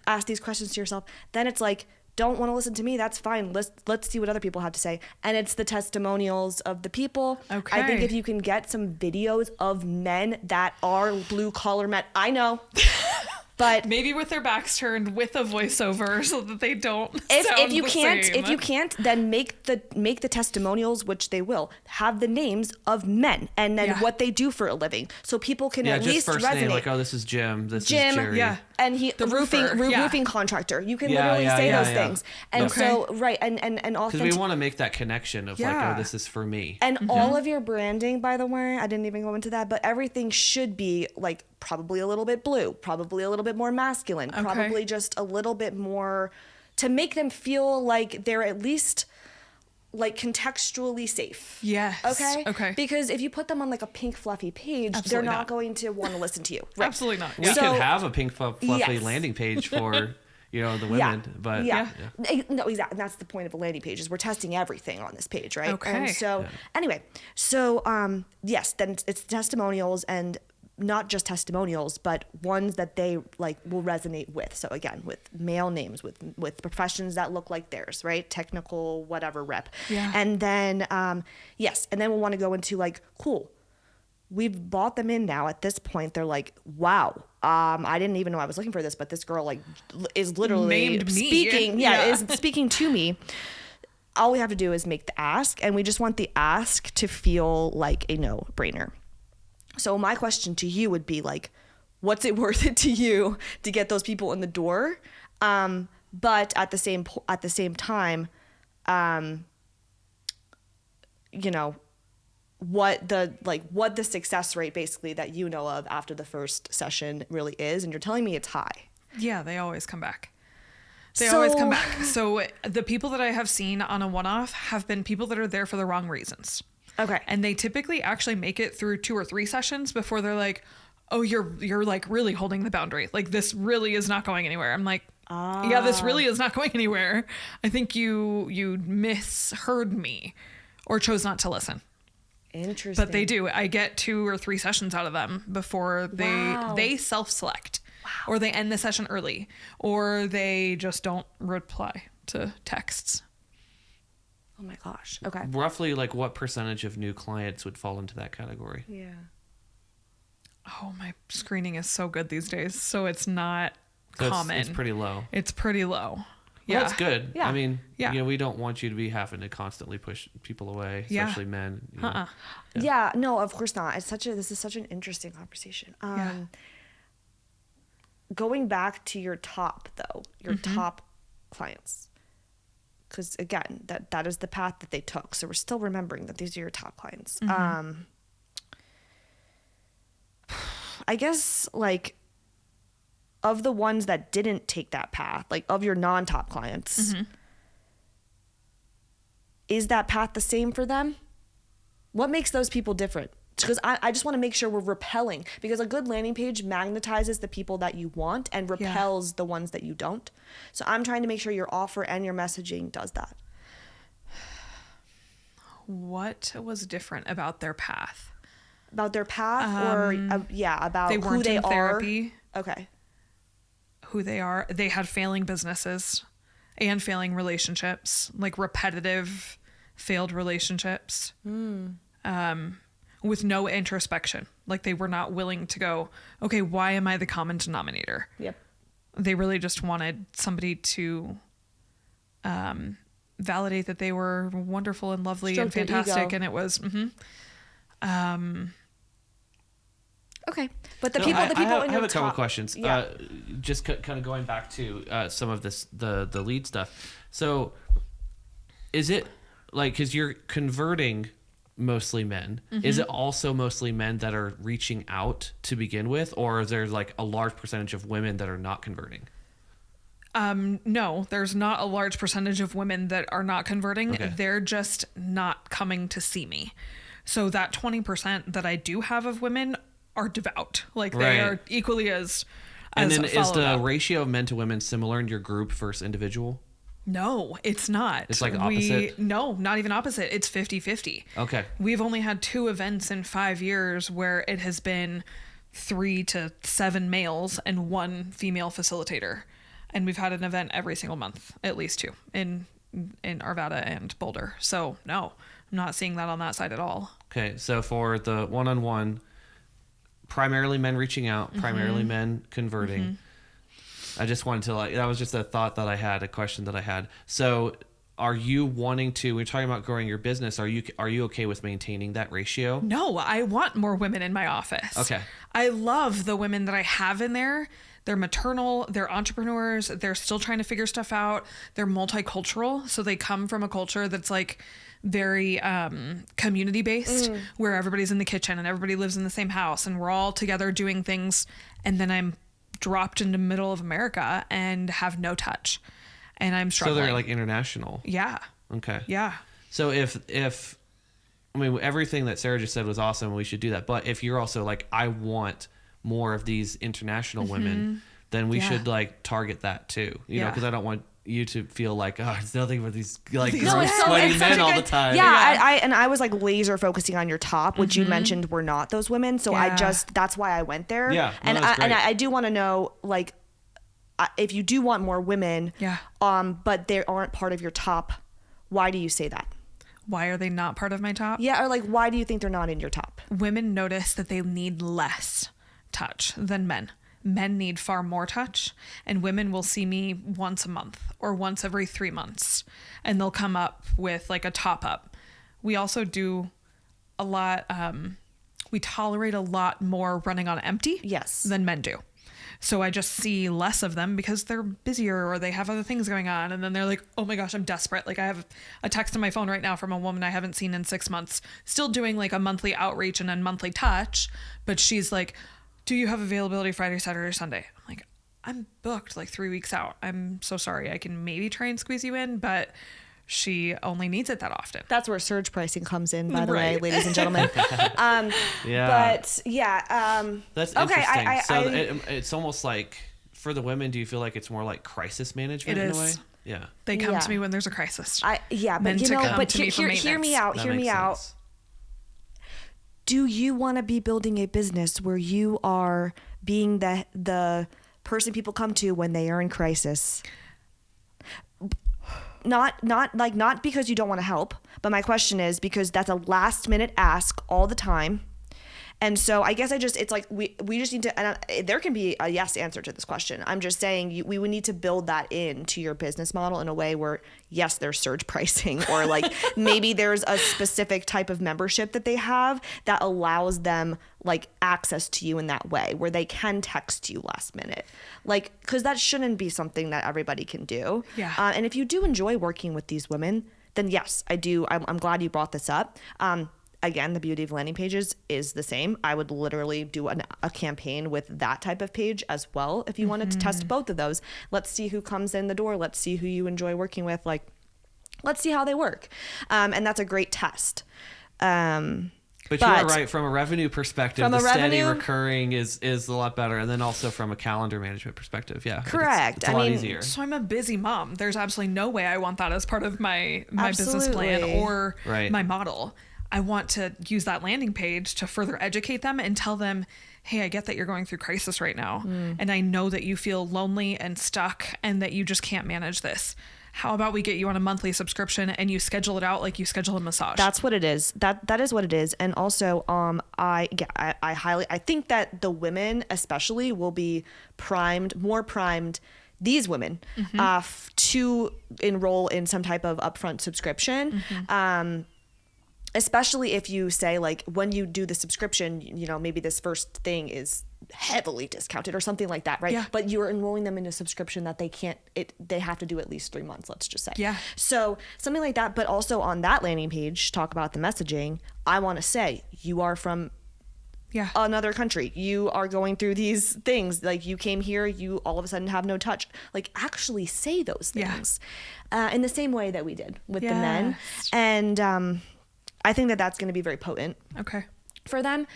S1: Ask these questions to yourself. Then it's like, don't want to listen to me, that's fine. Let's see what other people have to say. And it's the testimonials of the people.
S2: Okay.
S1: I think if you can get some videos of men that are blue collar men, I know. But
S2: maybe with their backs turned with a voiceover so that they don't
S1: if you can't, then make the testimonials, which they will have the names of men and then what they do for a living, so people can at least
S3: first
S1: resonate.
S3: Name, like, oh, this is Jim. This is Jerry.
S2: Yeah.
S1: And he
S2: the
S1: roofing contractor. You can literally say those things. And so and
S3: because we want to make that connection of like, oh, this is for me.
S1: And all of your branding, by the way, I didn't even go into that, but everything should be like probably a little bit blue, probably a little bit more masculine, probably just a little bit more to make them feel like they're at least like contextually safe.
S2: Yes.
S1: Okay. Because if you put them on like a pink fluffy page, they're not going to want to listen to you. Right?
S2: Absolutely not.
S3: We can have a pink fluffy landing page for the women, but
S1: no, exactly. And that's the point of a landing page, is we're testing everything on this page, right?
S2: Okay.
S1: And so anyway, yes, then it's testimonials, and not just testimonials, but ones that they like will resonate with. So again, with male names, with professions that look like theirs, right? Technical, whatever rep.
S2: Yeah.
S1: And then, and then we'll want to go into like, cool, we've bought them in now. At this point, they're like, wow, I didn't even know I was looking for this, but this girl like is literally
S2: named me.
S1: speaking. Is speaking to me. All we have to do is make the ask, and we just want the ask to feel like a no-brainer. So my question to you would be like, what's it worth it to you to get those people in the door? But at the same time, what the success rate basically that you know of after the first session really is, and you're telling me it's high.
S2: Yeah, they always come back. They always come back. So the people that I have seen on a one-off have been people that are there for the wrong reasons.
S1: Okay.
S2: And they typically actually make it through 2 or 3 sessions before they're like, oh, you're like really holding the boundary. Like, this really is not going anywhere. I'm like, yeah, this really is not going anywhere. I think you misheard me or chose not to listen.
S1: Interesting.
S2: But they do. I get 2 or 3 sessions out of them before they self-select. Wow. Or they end the session early, or they just don't reply to texts.
S1: Oh my gosh. Okay.
S3: Roughly, like, what percentage of new clients would fall into that category?
S1: Yeah.
S2: Oh, my screening is so good these days, so it's not common.
S3: It's pretty low.
S2: It's pretty low. Yeah.
S3: Well, that's good.
S1: Yeah.
S3: I mean,
S2: Yeah.
S3: we don't want you to be having to constantly push people away, especially men.
S1: Yeah. No, of course not. This is such an interesting conversation. Going back to your top though, your top clients, because again, that is the path that they took. So we're still remembering that these are your top clients. I guess, like, of the ones that didn't take that path, like of your non-top clients, is that path the same for them? What makes those people different? Because I just want to make sure we're repelling, because a good landing page magnetizes the people that you want and repels the ones that you don't. So I'm trying to make sure your offer and your messaging does that.
S2: What was different about their path?
S1: About their path, about
S2: They
S1: who
S2: weren't
S1: they
S2: in
S1: are.
S2: therapy.
S1: Okay.
S2: Who they are. They had failing businesses and failing relationships, like repetitive failed relationships. With no introspection. Like, they were not willing to go, okay, why am I the common denominator?
S1: Yep.
S2: They really just wanted somebody to validate that they were wonderful and lovely
S1: Stroke
S2: and
S1: their
S2: fantastic.
S1: ego.
S2: And it was,
S1: Okay. But the people in your
S3: I have a couple
S1: top-
S3: questions.
S1: Yeah.
S3: Just kind of going back to some of the lead stuff. So is it like, because you're converting mostly men, is it also mostly men that are reaching out to begin with, or is there like a large percentage of women that are not converting?
S2: no, there's not a large percentage of women that are not converting.
S3: Okay.
S2: They're just not coming to see me. So that 20% that I do have of women are devout. Like, they
S3: Right.
S2: are equally as
S3: And then is
S2: followed
S3: the
S2: up.
S3: ratio of men to women similar in your group versus individual?
S2: No, it's not.
S3: It's like opposite?
S2: No, not even opposite. It's 50-50.
S3: Okay.
S2: We've only had 2 events in 5 years where it has been 3 to 7 males and 1 female facilitator. And we've had an event every single month, at least 2 in Arvada and Boulder. So no, I'm not seeing that on that side at all.
S3: Okay, so for the one-on-one, primarily men reaching out, primarily men converting. I just wanted to, like, that was just a thought that I had, a question that I had. So are you wanting to, we're talking about growing your business, are you okay with maintaining that ratio?
S2: No, I want more women in my office.
S3: Okay.
S2: I love the women that I have in there. They're maternal, they're entrepreneurs, they're still trying to figure stuff out. They're multicultural. So they come from a culture that's like very community based, where everybody's in the kitchen and everybody lives in the same house and we're all together doing things. And then I'm dropped into middle of America and have no touch. And I'm struggling.
S3: So they're like international.
S2: Yeah.
S3: Okay.
S2: Yeah.
S3: So if I mean, everything that Sarah just said was awesome, we should do that. But if you're also like, I want more of these international women, then we should like target that too, you know, because I don't want you to feel like, oh, it's nothing but these like
S1: No,
S3: sweaty
S1: it's such
S3: men
S1: a
S3: all
S1: good-
S3: the time.
S1: Yeah, I was like laser focusing on your top, which you mentioned were not those women. So that's why I went there.
S3: Yeah, no,
S1: and
S3: that's great.
S1: I do want to know, like, if you do want more women, but they aren't part of your top, why do you say that?
S2: Why are they not part of my top?
S1: Yeah, or like, why do you think they're not in your top?
S2: Women notice that they need less touch than men. Men need far more touch, and women will see me once a month or once every 3 months, and they'll come up with like a top up. We also do a lot, we tolerate a lot more running on empty
S1: Yes.
S2: than men do. So I just see less of them because they're busier or they have other things going on. And then they're like, oh my gosh, I'm desperate. Like I have a text on my phone right now from a woman I haven't seen in 6 months, still doing like a monthly outreach and a monthly touch. But she's like, do you have availability Friday, Saturday, or Sunday? I'm like, I'm booked like 3 weeks out. I'm so sorry. I can maybe try and squeeze you in, but she only needs it that often.
S1: That's where surge pricing comes in, by the
S2: Right.
S1: way, ladies and gentlemen.
S3: Yeah.
S1: But yeah.
S3: That's
S1: okay.
S3: interesting. It's almost like for the women, do you feel like it's more like crisis management
S2: It
S3: in a way?
S2: is.
S3: Yeah.
S2: They come
S1: Yeah.
S2: to me when there's a crisis.
S1: But
S2: Meant
S1: you
S2: to
S1: know,
S2: come
S1: but
S2: to me for
S1: hear me
S2: maintenance.
S1: out.
S3: That
S1: Hear me
S3: makes
S1: out.
S3: sense.
S1: Do you want to be building a business where you are being the person people come to when they are in crisis? Not because you don't want to help, but my question is because that's a last minute ask all the time. And so I guess it's like we just need to, and there can be a yes answer to this question. I'm just saying we would need to build that into your business model in a way where, yes, there's surge pricing, or like maybe there's a specific type of membership that they have that allows them like access to you in that way where they can text you last minute. Like, because that shouldn't be something that everybody can do.
S2: Yeah.
S1: And if you do enjoy working with these women, then yes, I do. I'm glad you brought this up. Again, the beauty of landing pages is the same. I would literally do a campaign with that type of page as well. If you wanted to test both of those, let's see who comes in the door. Let's see who you enjoy working with. Like, let's see how they work. And that's a great test.
S3: But you are right. From a revenue perspective,
S1: From
S3: the
S1: a
S3: steady
S1: revenue-
S3: recurring is a lot better. And then also from a calendar management perspective. Yeah.
S1: Correct.
S3: It's a
S1: I
S3: lot
S1: mean,
S3: easier.
S2: So I'm a busy mom. There's absolutely no way I want that as part of my business plan
S1: Absolutely.
S2: or
S3: Right.
S2: my model. I want to use that landing page to further educate them and tell them, hey, I get that you're going through crisis right now. And I know that you feel lonely and stuck and that you just can't manage this. How about we get you on a monthly subscription and you schedule it out like you schedule a massage?
S1: That's what it is. That is what it is. And also, I think that the women especially will be more primed, these women, to enroll in some type of upfront subscription. Especially if you say like when you do the subscription, you know, maybe this first thing is heavily discounted or something like that, right?
S2: Yeah.
S1: But you're enrolling them in a subscription that they have to do at least 3 months, let's just say.
S2: Yeah.
S1: So something like that. But also on that landing page, talk about the messaging. I want to say you are from another country. You are going through these things. Like you came here, you all of a sudden have no touch. Like actually say those things in the same way that we did with the men. And I think that that's going to be very potent for them.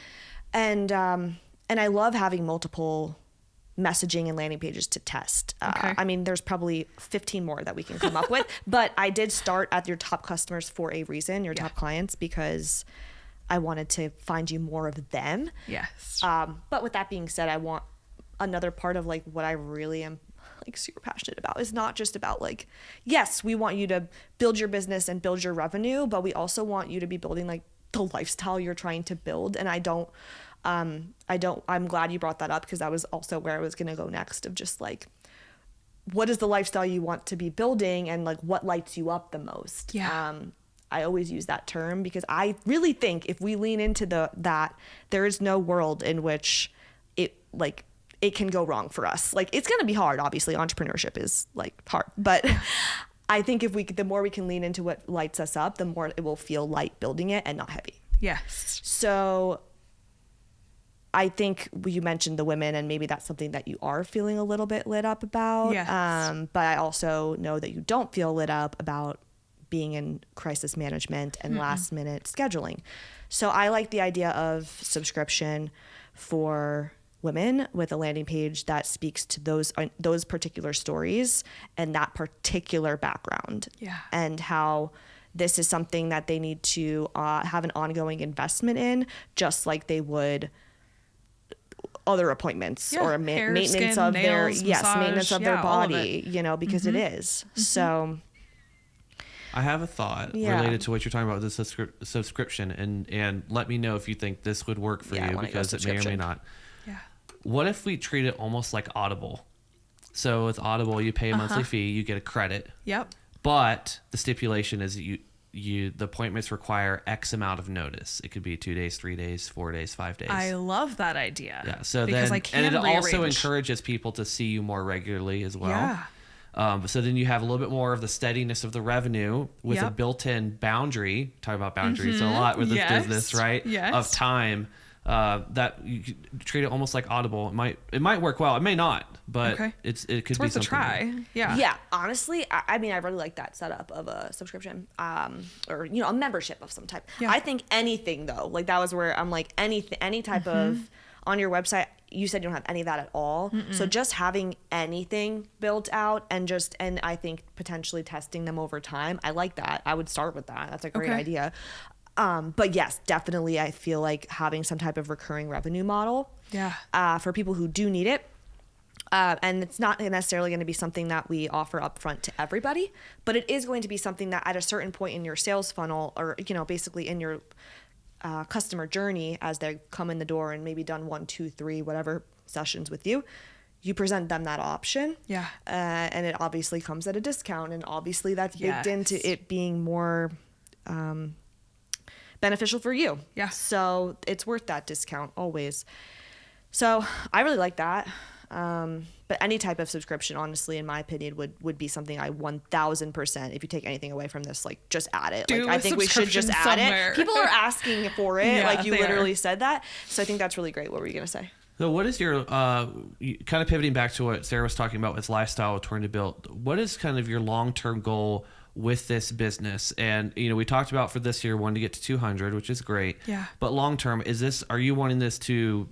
S1: And I love having multiple messaging and landing pages to test. I mean, there's probably 15 more that we can come up with, but I did start at your top customers for a reason, your top clients, because I wanted to find you more of them.
S2: Yes.
S1: But with that being said, I want another part of like what I really am like super passionate about is not just about like, yes, we want you to build your business and build your revenue, but we also want you to be building like the lifestyle you're trying to build. And I'm glad you brought that up because that was also where I was going to go next, of just like, what is the lifestyle you want to be building and like what lights you up the most? I always use that term because I really think if we lean into that, there is no world in which it can go wrong for us. Like it's going to be hard. Obviously entrepreneurship is like hard, but I think the more we can lean into what lights us up, the more it will feel light building it and not heavy.
S2: Yes.
S1: So I think you mentioned the women and maybe that's something that you are feeling a little bit lit up about.
S2: Yes.
S1: But I also know that you don't feel lit up about being in crisis management and last minute scheduling. So I like the idea of subscription for women with a landing page that speaks to those particular stories and that particular background. And how this is something that they need to have an ongoing investment in, just like they would other appointments or maintenance
S2: skin,
S1: of
S2: nails, massage,
S1: maintenance of their body, you know, because it is. So
S3: I have a thought related to what you're talking about with the subscription, and let me know if you think this would work for you because it may or may not. What if we treat it almost like Audible? So with Audible, you pay a monthly fee, you get a credit.
S2: Yep.
S3: But the stipulation is that the appointments require X amount of notice. It could be 2 days, 3 days, 4 days, 5 days.
S2: I love that idea.
S3: Yeah. So
S2: because
S3: then,
S2: I can
S3: and it also
S2: rearrange.
S3: encourages people to see you more regularly as well.
S2: Yeah.
S3: So then you have a little bit more of the steadiness of the revenue with a
S2: Yep.
S3: built-in boundary. Talk about boundaries a lot with this
S2: Yes.
S3: business, right?
S2: Yes.
S3: Of time. That you could treat it almost like Audible. It might work well. It may not, but
S2: Okay.
S3: it could
S2: It's
S3: be
S2: worth a
S3: something.
S2: try. Yeah.
S1: Yeah, honestly, I mean, I really like that setup of a subscription, or a membership of some type.
S2: Yeah.
S1: I think anything though, like that was where I'm like any type of on your website. You said you don't have any of that at all, so just having anything built out and I think potentially testing them over time. I like that. I would start with that. That's a great
S2: Okay.
S1: idea. But yes, definitely, I feel like having some type of recurring revenue model.
S2: Yeah.
S1: For people who do need it. And it's not necessarily going to be something that we offer upfront to everybody, but it is going to be something that at a certain point in your sales funnel, or basically in your customer journey, as they come in the door and maybe done 1, 2, 3, whatever sessions with you, you present them that option.
S2: Yeah.
S1: And it obviously comes at a discount, and obviously that's baked
S2: Yes.
S1: into it being more beneficial for you.
S2: Yeah.
S1: So it's worth that discount always. So I really like that. But any type of subscription, honestly, in my opinion, would be something I 1000%, if you take anything away from this, like just add it.
S2: Do
S1: Like I
S2: a
S1: think we should just
S2: subscription
S1: add
S2: somewhere.
S1: it. People are asking for it.
S2: Yeah,
S1: like you
S2: they
S1: literally
S2: are.
S1: said that. So I think that's really great. What were you going to say?
S3: So what is your kind of pivoting back to what Sarah was talking about with lifestyle trying to build? What is kind of your long-term goal with this business? And we talked about for this year wanting to get to 200, which is great.
S2: Yeah.
S3: But long-term, are you wanting this to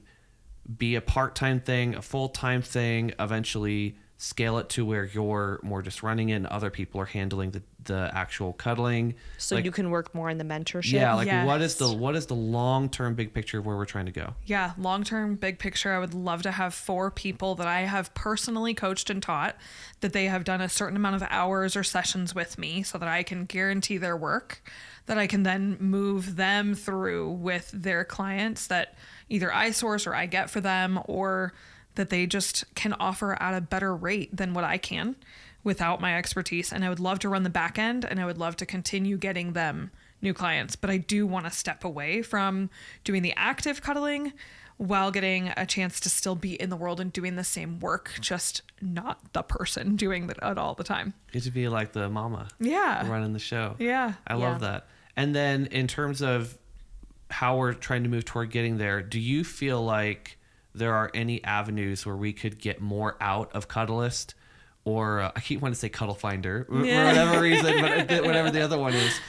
S3: be a part-time thing, a full-time thing, eventually scale it to where you're more just running it and other people are handling the actual cuddling?
S1: So you can work more in the mentorship.
S3: Yeah, like
S2: Yes.
S3: what is the long-term big picture of where we're trying to go?
S2: Yeah, long-term big picture, I would love to have 4 people that I have personally coached and taught, that they have done a certain amount of hours or sessions with me, so that I can guarantee their work, that I can then move them through with their clients that either I source or I get for them, or that they just can offer at a better rate than what I can without my expertise. And I would love to run the back end, and I would love to continue getting them new clients. But I do want to step away from doing the active cuddling while getting a chance to still be in the world and doing the same work, just not the person doing it all the time.
S3: Get to be like the mama
S2: Yeah.
S3: running the show.
S2: Yeah.
S3: I love that. And then in terms of how we're trying to move toward getting there, do you feel like there are any avenues where we could get more out of Cuddlist, or I keep wanting to say Cuddle Finder for whatever reason, but whatever the other one is?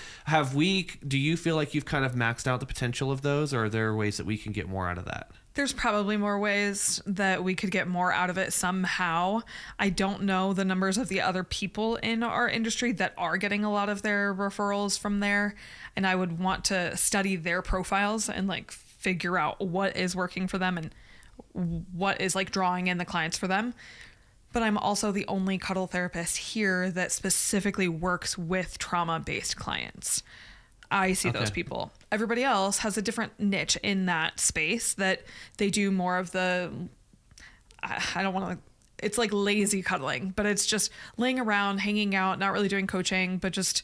S3: Do you feel like you've kind of maxed out the potential of those, or are there ways that we can get more out of that?
S2: There's probably more ways that we could get more out of it somehow. I don't know the numbers of the other people in our industry that are getting a lot of their referrals from there. And I would want to study their profiles and like figure out what is working for them and what is like drawing in the clients for them. But I'm also the only cuddle therapist here that specifically works with trauma-based clients. I see those people. Everybody else has a different niche in that space, that they do more of the, I don't want to, it's like lazy cuddling, but it's just laying around, hanging out, not really doing coaching, but just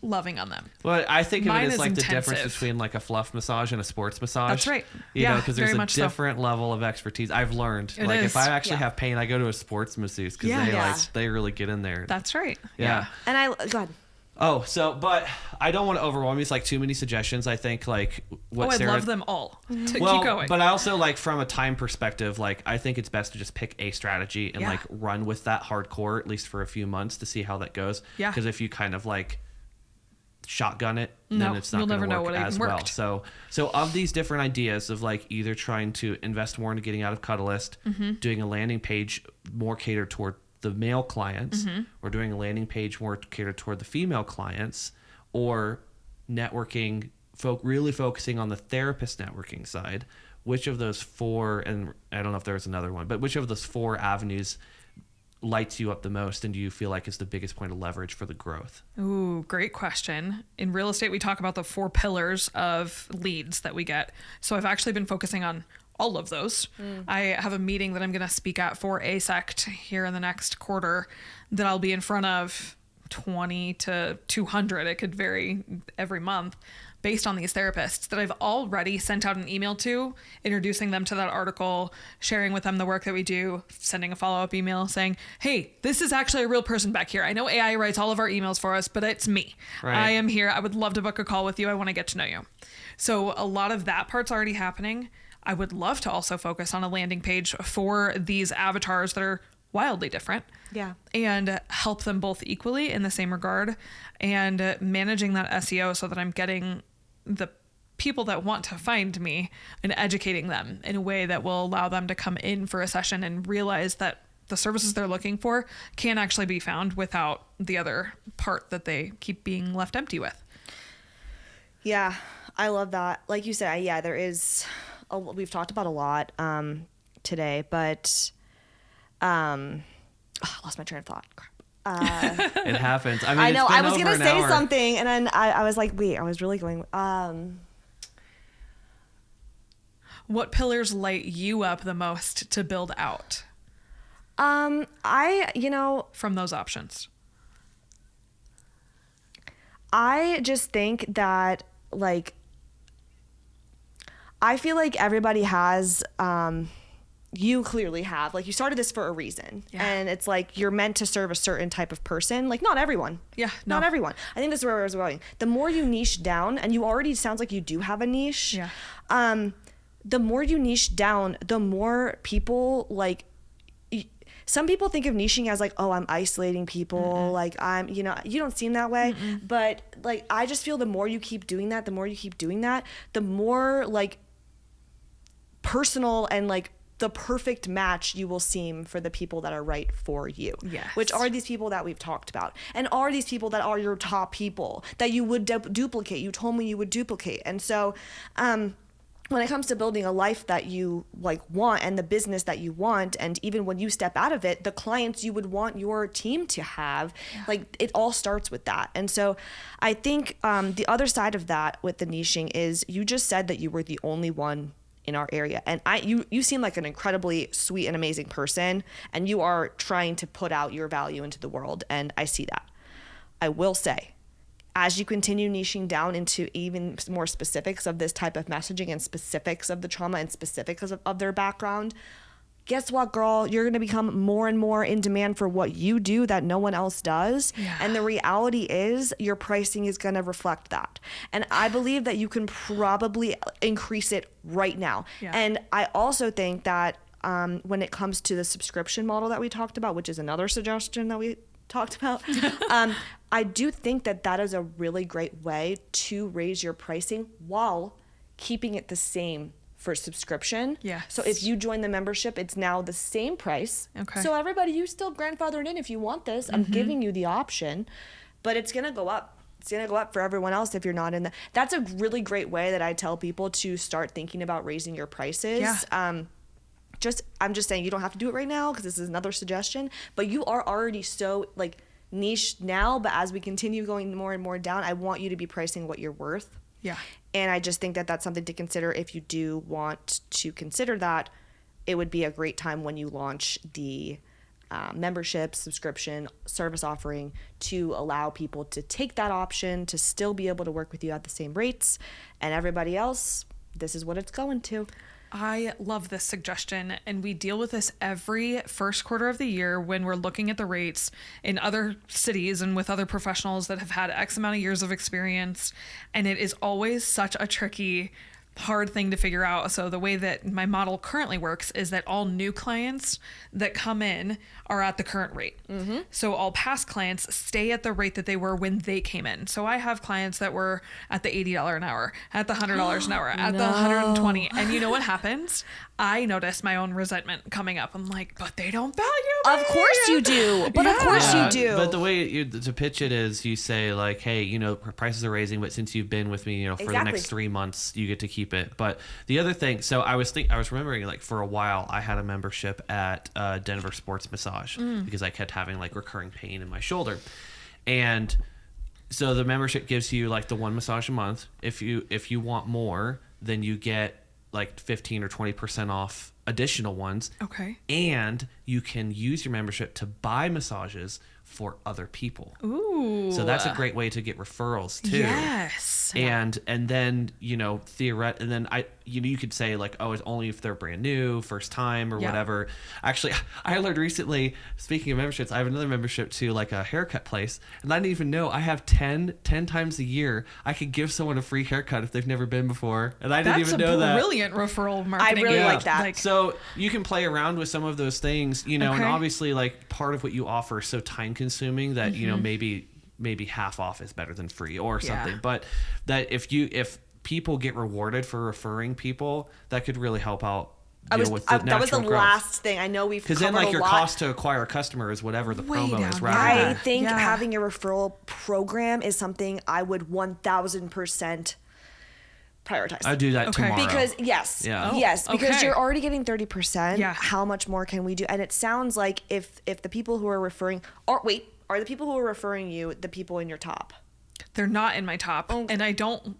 S2: loving on them.
S3: Well, I think of
S2: Mine
S3: it as
S2: is
S3: like the
S2: intensive.
S3: difference between like a fluff massage and a sports massage.
S2: That's right.
S3: You know,
S2: Yeah,
S3: because there's
S2: very
S3: a
S2: much so.
S3: different level of expertise. I've learned.
S2: It
S3: Like
S2: is.
S3: if I actually
S1: Yeah.
S3: have pain, I go to a sports masseuse because
S2: Yeah.
S3: they really get in there.
S2: That's right.
S3: Yeah.
S1: And go ahead.
S3: Oh, but I don't want to overwhelm you. It's like too many suggestions. I think like what
S2: I'd
S3: Sarah.
S2: love them all to keep
S3: Well,
S2: going.
S3: but I also like from a time perspective, like I think it's best to just pick a strategy and
S2: Yeah.
S3: like run with that hardcore at least for a few months to see how that goes.
S2: Yeah.
S3: Because if you kind of like shotgun it,
S2: No,
S3: then it's not
S2: you'll
S3: going
S2: never
S3: to
S2: know
S3: work
S2: what
S3: as
S2: even
S3: well.
S2: worked.
S3: So of these different ideas of like either trying to invest more into getting out of Cuddlist,
S2: Mm-hmm.
S3: doing a landing page more catered toward the male clients,
S2: Mm-hmm.
S3: or doing a landing page more catered toward the female clients, or networking, really focusing on the therapist networking side, which of those 4, and I don't know if there's another one, but which of those 4 avenues lights you up the most and do you feel like is the biggest point of leverage for the growth?
S2: Ooh, great question. In real estate, we talk about the 4 pillars of leads that we get. So I've actually been focusing on all of those. I have a meeting that I'm going to speak at for ASECT here in the next quarter that I'll be in front of 20 to 200. It could vary every month based on these therapists that I've already sent out an email to, introducing them to that article, sharing with them the work that we do, sending a follow-up email saying, hey, this is actually a real person back here. I know AI writes all of our emails for us, but it's me.
S3: Right.
S2: I am here. I would love to book a call with you. I want to get to know you. So a lot of that part's already happening. I would love to also focus on a landing page for these avatars that are wildly different.
S1: Yeah.
S2: And help them both equally in the same regard, and managing that SEO so that I'm getting the people that want to find me and educating them in a way that will allow them to come in for a session and realize that the services they're looking for can actually be found without the other part that they keep being left empty with.
S1: Yeah, I love that. Like you said, yeah, there is, we've talked about a lot today, but I lost my train of thought. Crap.
S3: It happens. I mean,
S1: I know.
S3: it's
S1: I
S3: been
S1: was
S3: over
S1: gonna
S3: an
S1: say
S3: hour.
S1: something, and then I was like, wait. I was really going.
S2: What pillars light you up the most to build out from those options?
S1: I just think that, like, I feel like everybody has. You clearly have, like, you started this for a reason.
S2: Yeah.
S1: And it's like you're meant to serve a certain type of person. Like, not everyone.
S2: Yeah,
S1: Not
S2: no.
S1: everyone. I think this is where I was going. The more you niche down, and you already sounds like you do have a niche.
S2: Yeah.
S1: The more you niche down, the more people, like, some people think of niching as like, oh, I'm isolating people. Like, I'm, you don't seem that way. But, like, I just feel the more you keep doing that, the more, like, personal and, like, the perfect match you will seem for the people that are right for you.
S2: Yes.
S1: Which are these people that we've talked about, and are these people that are your top people that you would duplicate. You told me you would duplicate. And so when it comes to building a life that you, like, want, and the business that you want, and even when you step out of it, the clients you would want your team to have, like, it all starts with that. And so I think the other side of that with the niching is, you just said that you were the only one in our area, and you seem like an incredibly sweet and amazing person, and you are trying to put out your value into the world, and I see that. I will say, as you continue niching down into even more specifics of this type of messaging, and specifics of the trauma, and specifics of their background, guess what, girl? You're going to become more and more in demand for what you do that no one else does.
S2: Yeah.
S1: And the reality is, your pricing is going to reflect that. And I believe that you can probably increase it right now.
S2: Yeah.
S1: And I also think that when it comes to the subscription model that we talked about, which is another suggestion that we talked about, I do think that that is a really great way to raise your pricing while keeping it the same for subscription.
S2: Yes.
S1: So if you join the membership, it's now the same price.
S2: Okay.
S1: So everybody, you still grandfathered in if you want this. I'm giving you the option, but it's going to go up. It's going to go up for everyone else if you're not in the. That's a really great way that I tell people to start thinking about raising your prices.
S2: Yeah.
S1: I'm just saying, you don't have to do it right now, because this is another suggestion, but you are already so, like, niche now, but as we continue going more and more down, I want you to be pricing what you're worth.
S2: Yeah.
S1: And I just think that that's something to consider. If you do want to consider that, it would be a great time when you launch the membership, subscription, service offering, to allow people to take that option, to still be able to work with you at the same rates. And everybody else, this is what it's going to.
S2: I love this suggestion, and we deal with this every first quarter of the year when we're looking at the rates in other cities and with other professionals that have had X amount of years of experience, and it is always such a tricky, hard thing to figure out. So the way that my model currently works is that all new clients that come in are at the current rate. So all past clients stay at the rate that they were when they came in. So I have clients that were at the $80 an hour, at the $100 an hour, at the $120. And you know what happens? I notice my own resentment coming up. I'm like, but they don't value me.
S1: Of course you do. But of course you do.
S3: But the way to pitch it is, you say, like, hey, prices are raising, but since you've been with me, for the
S1: Exactly.
S3: next 3 months, you get to keep it. But the other thing, so I was remembering, like, for a while, I had a membership at Denver Sports Massage because I kept having, like, recurring pain in my shoulder. And so the membership gives you, like, the one massage a month. If you want more, then you get like 15 or 20% off additional ones.
S2: Okay.
S3: And you can use your membership to buy massages for other people.
S2: Ooh.
S3: So that's a great way to get referrals too.
S2: Yes.
S3: And then, you know, and then you could say like, oh, it's only if they're brand new, first time or whatever. Actually, I learned recently, speaking of memberships, I have another membership to like a haircut place, and I didn't even know I have 10 times a year I could give someone a free haircut if they've never been before. And I didn't even know that.
S2: That's a brilliant referral marketing.
S1: I really like that.
S3: So you can play around with some of those things, you know, and obviously like part of what you offer is so time consuming that, you know, maybe half off is better than free or something. But that if people get rewarded for referring people, that could really help out. That was the
S1: last thing. I know we've covered a lot. Because then like
S3: your cost to acquire a customer is whatever the promo is, right?
S1: I think having a referral program is something I would 1000% prioritize.
S3: I do that tomorrow.
S1: Because because you're already getting 30%.
S2: Yeah.
S1: How much more can we do? And it sounds like if the people who are referring are the people who are referring you the people in your top?
S2: They're not in my top, and I don't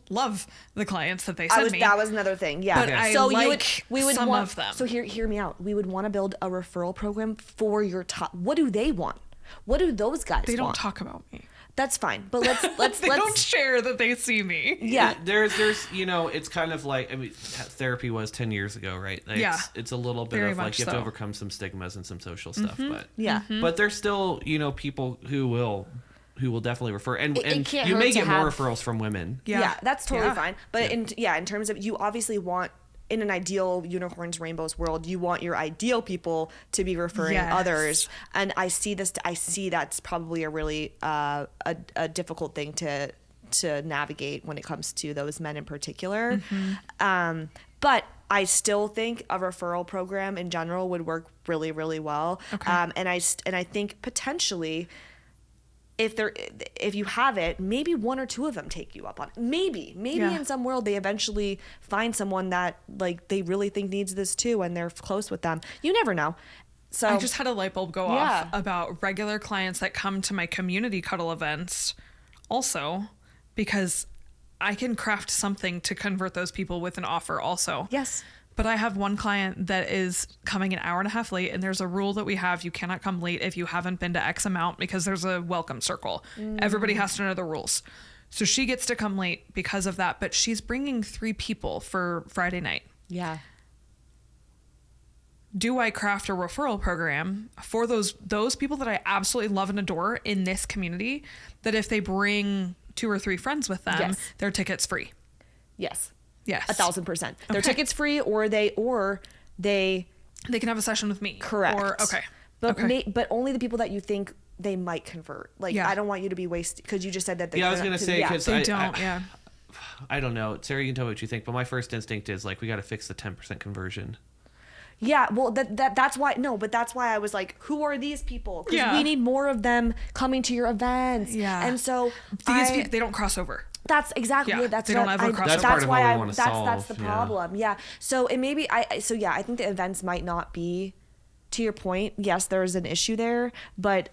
S2: love the clients that they send me.
S1: That was another thing, yeah.
S2: But I like some of them.
S1: So hear me out. We would want to build a referral program for your top. What do they want? What do those guys want?
S2: They don't talk about me.
S1: That's fine, but let's
S2: they don't share that they see me.
S1: Yeah,
S3: there's you know, it's kind of like, I mean, therapy was 10 years ago, right? Like, it's a little bit
S2: Very
S3: of like you have to
S2: so.
S3: overcome some stigmas and some social stuff, but
S1: but
S3: there's still, you know, people who will definitely refer, and
S1: can't
S3: you
S1: hurt
S3: may
S1: to
S3: get more
S1: have-
S3: referrals from women.
S1: Yeah, that's totally fine. But in terms of, you obviously want, in an ideal unicorns rainbows world, you want your ideal people to be referring others, and I see that's probably a really a difficult thing to navigate when it comes to those men in particular. But I still think a referral program in general would work really, really well. And I think potentially, if you have it, maybe one or two of them take you up on it. Maybe in some world they eventually find someone that like they really think needs this too, and they're close with them. You never know. So
S2: I just had a light bulb go off about regular clients that come to my community cuddle events also, because I can craft something to convert those people with an offer also.
S1: Yes.
S2: But I have one client that is coming an hour and a half late, and there's a rule that we have: you cannot come late if you haven't been to X amount, because there's a welcome circle. Everybody has to know the rules. So she gets to come late because of that, but she's bringing 3 people for Friday night.
S1: Yeah.
S2: Do I craft a referral program for those people that I absolutely love and adore in this community, that if they bring 2 or 3 friends with them, their ticket's free?
S1: Yes.
S2: Yes.
S1: 1000%. Their ticket's free, or they
S2: can have a session with me.
S1: Correct. But only the people that you think they might convert. Like, I don't want you to be wasted, because you just said that they
S3: I was going to say, because
S2: they don't.
S3: I don't know. Sarah, you can tell me what you think, but my first instinct is like, we got to fix the 10% conversion.
S1: Yeah, well, that's why. No, but that's why I was like, who are these people? Because we need more of them coming to your events.
S2: Yeah.
S1: And so
S2: these people, they don't cross over.
S1: That's exactly it. That's
S2: they don't ever cross over.
S3: That's part of what we want to solve.
S1: That's the problem. Yeah. So it maybe I think the events might not be, to your point. Yes, there's an issue there, but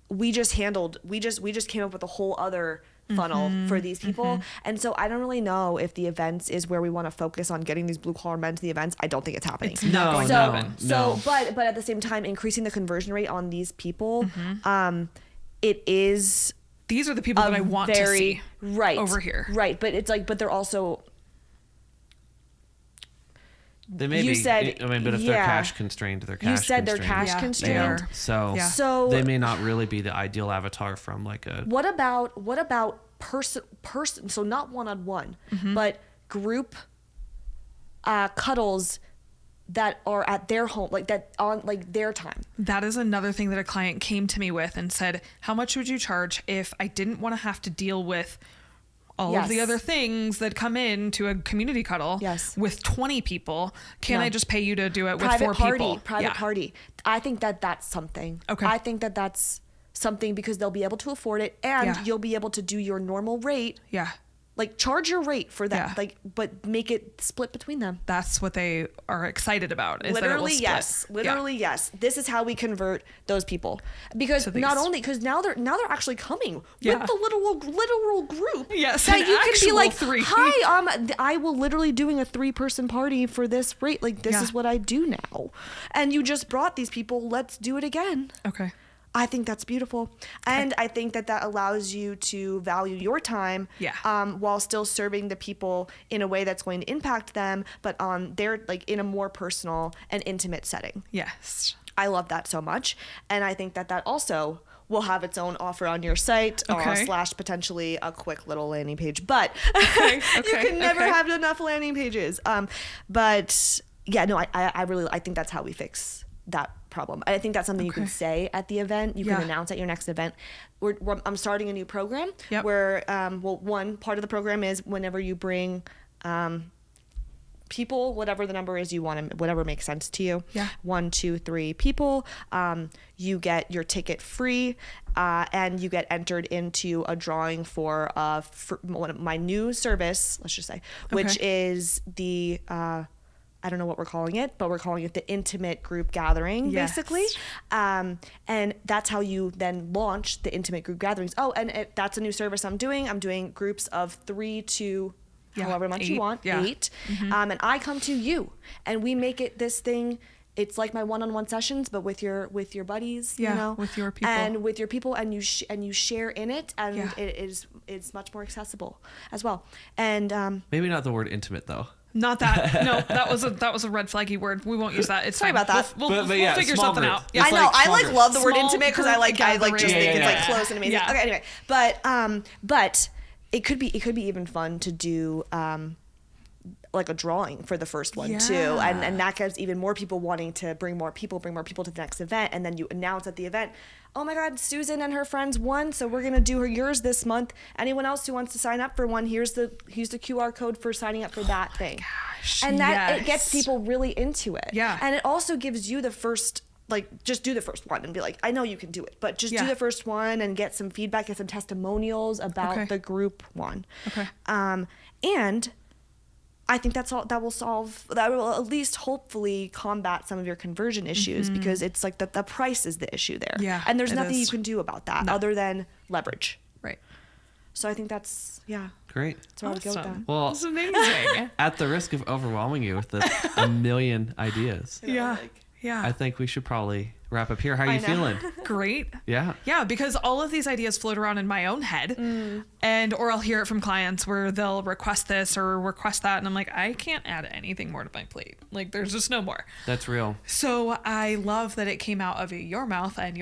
S1: we just came up with a whole other funnel for these people. And so I don't really know if the events is where we want to focus on getting these blue collar men to the events. I don't think it's happening.
S2: It's not going to happen.
S1: So but at the same time, increasing the conversion rate on these people, it is.
S2: These are the people that I want to see over here.
S1: Right. But it's like, but they're also.
S3: They may be. But if they're cash constrained, they're cash constrained.
S1: You said they're cash constrained.
S3: So they may not really be the ideal avatar from like a.
S1: What about person? So not one-on-one, but group cuddles that are at their home, like that on like their time.
S2: That is another thing that a client came to me with and said, how much would you charge if I didn't want to have to deal with all of the other things that come in to a community cuddle with 20 people? Can I just pay you to do it with 4 people?
S1: Private party. I think that's something.
S2: Okay.
S1: I think that's something, because they'll be able to afford it, and you'll be able to do your normal rate.
S2: Yeah.
S1: Like, charge your rate for that, but make it split between them.
S2: That's what they are excited about.
S1: Literally, yes. Yes. This is how we convert those people, because now they're actually coming with the literal group.
S2: Yes,
S1: that you can be like,
S2: 3.
S1: Hi, I will literally doing a 3-person party for this rate. Like, this is what I do now, and you just brought these people. Let's do it again.
S2: Okay.
S1: I think that's beautiful. And I think that allows you to value your time while still serving the people in a way that's going to impact them, but on their, like, in a more personal and intimate setting.
S2: Yes.
S1: I love that so much. And I think that also will have its own offer on your site / potentially a quick little landing page. But you can never have enough landing pages. But yeah, no, I think that's how we fix that problem. I think that's something you can say at the event. You can announce at your next event. I'm starting a new program where, one part of the program is whenever you bring people, whatever the number is you want to, whatever makes sense to you. 1, 2, 3 people. You get your ticket free, and you get entered into a drawing for one of my new service, let's just say, which is the I don't know what we're calling it, but we're calling it the intimate group gathering, basically. And that's how you then launch the intimate group gatherings. Oh, and that's a new service I'm doing. I'm doing groups of 3 to however much you want, 8. And I come to you, and we make it this thing. It's like my one-on-one sessions, but with your buddies, you know,
S2: with your people,
S1: and you share in it, and it's much more accessible as well. And
S3: maybe not the word intimate though.
S2: Not that. No, that was a red flaggy word. We won't use that. It's
S1: sorry
S2: fine.
S1: about that.
S2: We'll figure something
S3: group.
S2: out.
S1: I know. I love the word
S2: Small
S1: intimate because I
S2: group
S1: just think
S2: gathering.
S1: it's like close and amazing.
S2: Yeah.
S1: Okay, anyway, but it could be even fun to do like a drawing for the first one too, and that gives even more people wanting to bring more people to the next event, and then you announce at the event, oh my God, Susan and her friends won, so we're gonna do yours this month. Anyone else who wants to sign up for one, here's the QR code for signing up for that thing.
S2: Gosh,
S1: and that it gets people really into it.
S2: Yeah.
S1: And it also gives you the first, like, just do the first one and be like, I know you can do it, but just do the first one and get some feedback, get some testimonials about the group one.
S2: Okay.
S1: And I think that will at least hopefully combat some of your conversion issues, because it's like the price is the issue there.
S2: Yeah,
S1: and there's nothing you can do about that other than leverage.
S2: Right.
S1: So I think that's,
S3: great.
S1: That's where I would go with that.
S3: Well,
S2: that's amazing.
S3: At the risk of overwhelming you with a million ideas, I think we should probably wrap up here. How are you feeling?
S2: Great.
S3: Yeah.
S2: Yeah, because all of these ideas float around in my own head, or I'll hear it from clients where they'll request this or request that, and I'm like, I can't add anything more to my plate. Like, there's just no more.
S3: That's real.
S2: So I love that it came out of your mouth and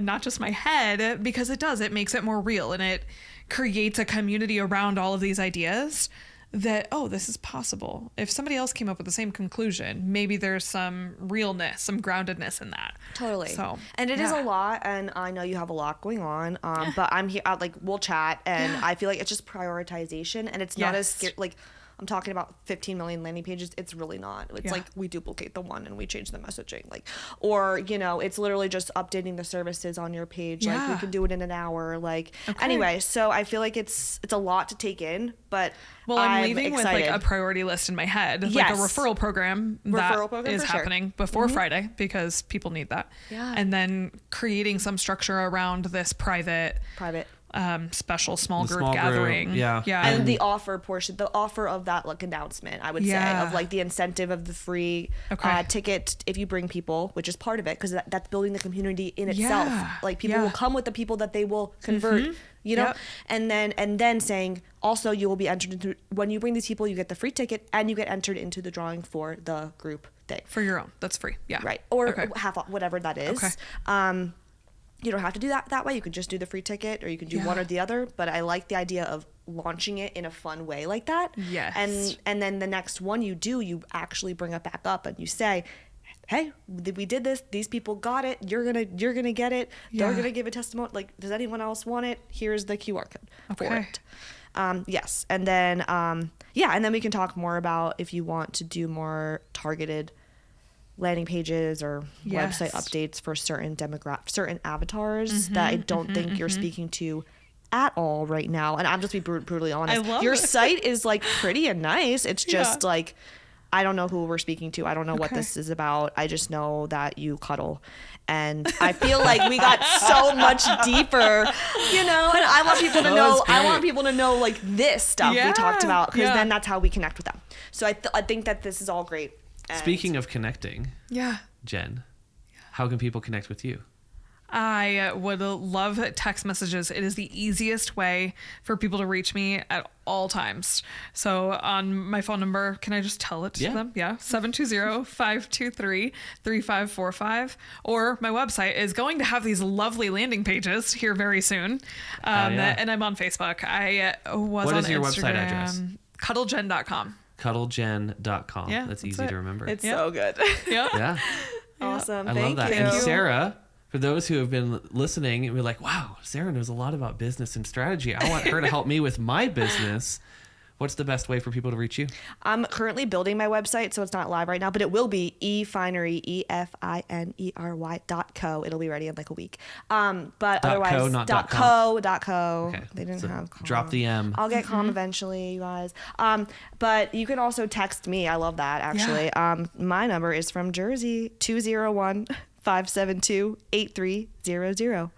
S2: not just my head, because it makes it more real, and it creates a community around all of these ideas that, oh, this is possible. If somebody else came up with the same conclusion, maybe there's some realness, some groundedness in that.
S1: Totally.
S2: So,
S1: and it is a lot, and I know you have a lot going on, but I'm here, we'll chat, and I feel like it's just prioritization, and it's not as scary. Like, I'm talking about 15 million landing pages. It's really not. It's like we duplicate the one and we change the messaging. Like, or, it's literally just updating the services on your page. Like, we can do it in an hour. Like, anyway, so I feel like it's a lot to take in, but
S2: I'm leaving with like a priority list in my head, like a referral program that is happening before Friday, because people need that.
S1: Yeah.
S2: And then creating some structure around this private special small group gathering.
S1: And the offer portion, the offer of that like announcement, I would say, of like the incentive of the free ticket if you bring people, which is part of it, because that's building the community in itself. Like, people will come with the people that they will convert, you know. And then saying also, you will be entered into, when you bring these people, you get the free ticket and you get entered into the drawing for the group thing
S2: for your own. That's free. Right.
S1: Or half off, whatever that is. You don't have to do that way. You could just do the free ticket, or you can do one or the other. But I like the idea of launching it in a fun way like that.
S2: Yes.
S1: And then the next one you do, you actually bring it back up and you say, hey, we did this. These people got it. You're gonna get it. They're gonna give a testimony. Like, does anyone else want it? Here's the QR code for it. Yes. And then and then we can talk more about if you want to do more targeted landing pages or website updates for certain avatars that I don't think you're speaking to at all right now. And I'm just be brutally honest. Your site is like pretty and nice. It's just like, I don't know who we're speaking to. I don't know what this is about. I just know that you cuddle. And I feel like we got so much deeper, and I want people to know, like this stuff we talked about, because then that's how we connect with them. So I think that this is all great.
S3: Speaking of connecting, Jen, how can people connect with you?
S2: I would love text messages. It is the easiest way for people to reach me at all times. So on my phone number, can I just tell it to them? Yeah. 720-523-3545. Or my website is going to have these lovely landing pages here very soon. And I'm on Facebook. I was
S3: What
S2: on
S3: is your
S2: Instagram.
S3: website address?
S2: CuddleJen.com.
S3: CuddleJen.com.
S2: Yeah,
S3: that's
S2: that's
S3: easy
S2: it.
S3: to remember.
S1: It's so good.
S2: Yeah.
S3: Yeah.
S1: Awesome.
S3: I
S1: Thank
S3: love that.
S1: you.
S3: And Sarah, for those who have been listening and be like, wow, Sarah knows a lot about business and strategy. I want her to help me with my business. What's the best way for people to reach you?
S1: I'm currently building my website, so it's not live right now, but it will be efinery, EFINERY.co. It'll be ready in like a week. But otherwise,
S3: .co, not
S1: .co.
S3: Okay.
S1: They didn't
S3: So
S1: have com.
S3: drop the M.
S1: I'll get com eventually, you guys. But you can also text me. I love that, actually. My number is from Jersey, 201-572-8300.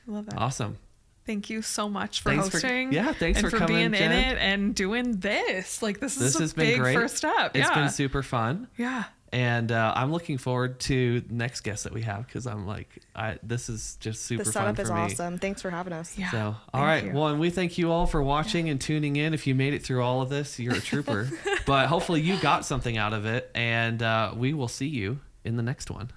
S2: I love that.
S3: Awesome.
S2: Thank you so much for
S3: Thanks
S2: hosting.
S3: thanks
S2: and
S3: for
S2: being
S3: coming,
S2: in
S3: Jen.
S2: it and doing this. Like this
S3: This
S2: is
S3: has
S2: a
S3: been
S2: big
S3: great.
S2: first step.
S3: It's
S2: Yeah.
S3: been super fun.
S2: Yeah.
S3: And I'm looking forward to the next guest that we have because I'm like, this is just super
S1: The
S3: fun
S1: setup
S3: for
S1: is
S3: me.
S1: awesome. Thanks for having us.
S2: Yeah.
S3: So, all
S2: Thank
S3: right.
S2: you.
S3: Well, and we thank you all for watching and tuning in. If you made it through all of this, you're a trooper. But hopefully you got something out of it. And we will see you in the next one.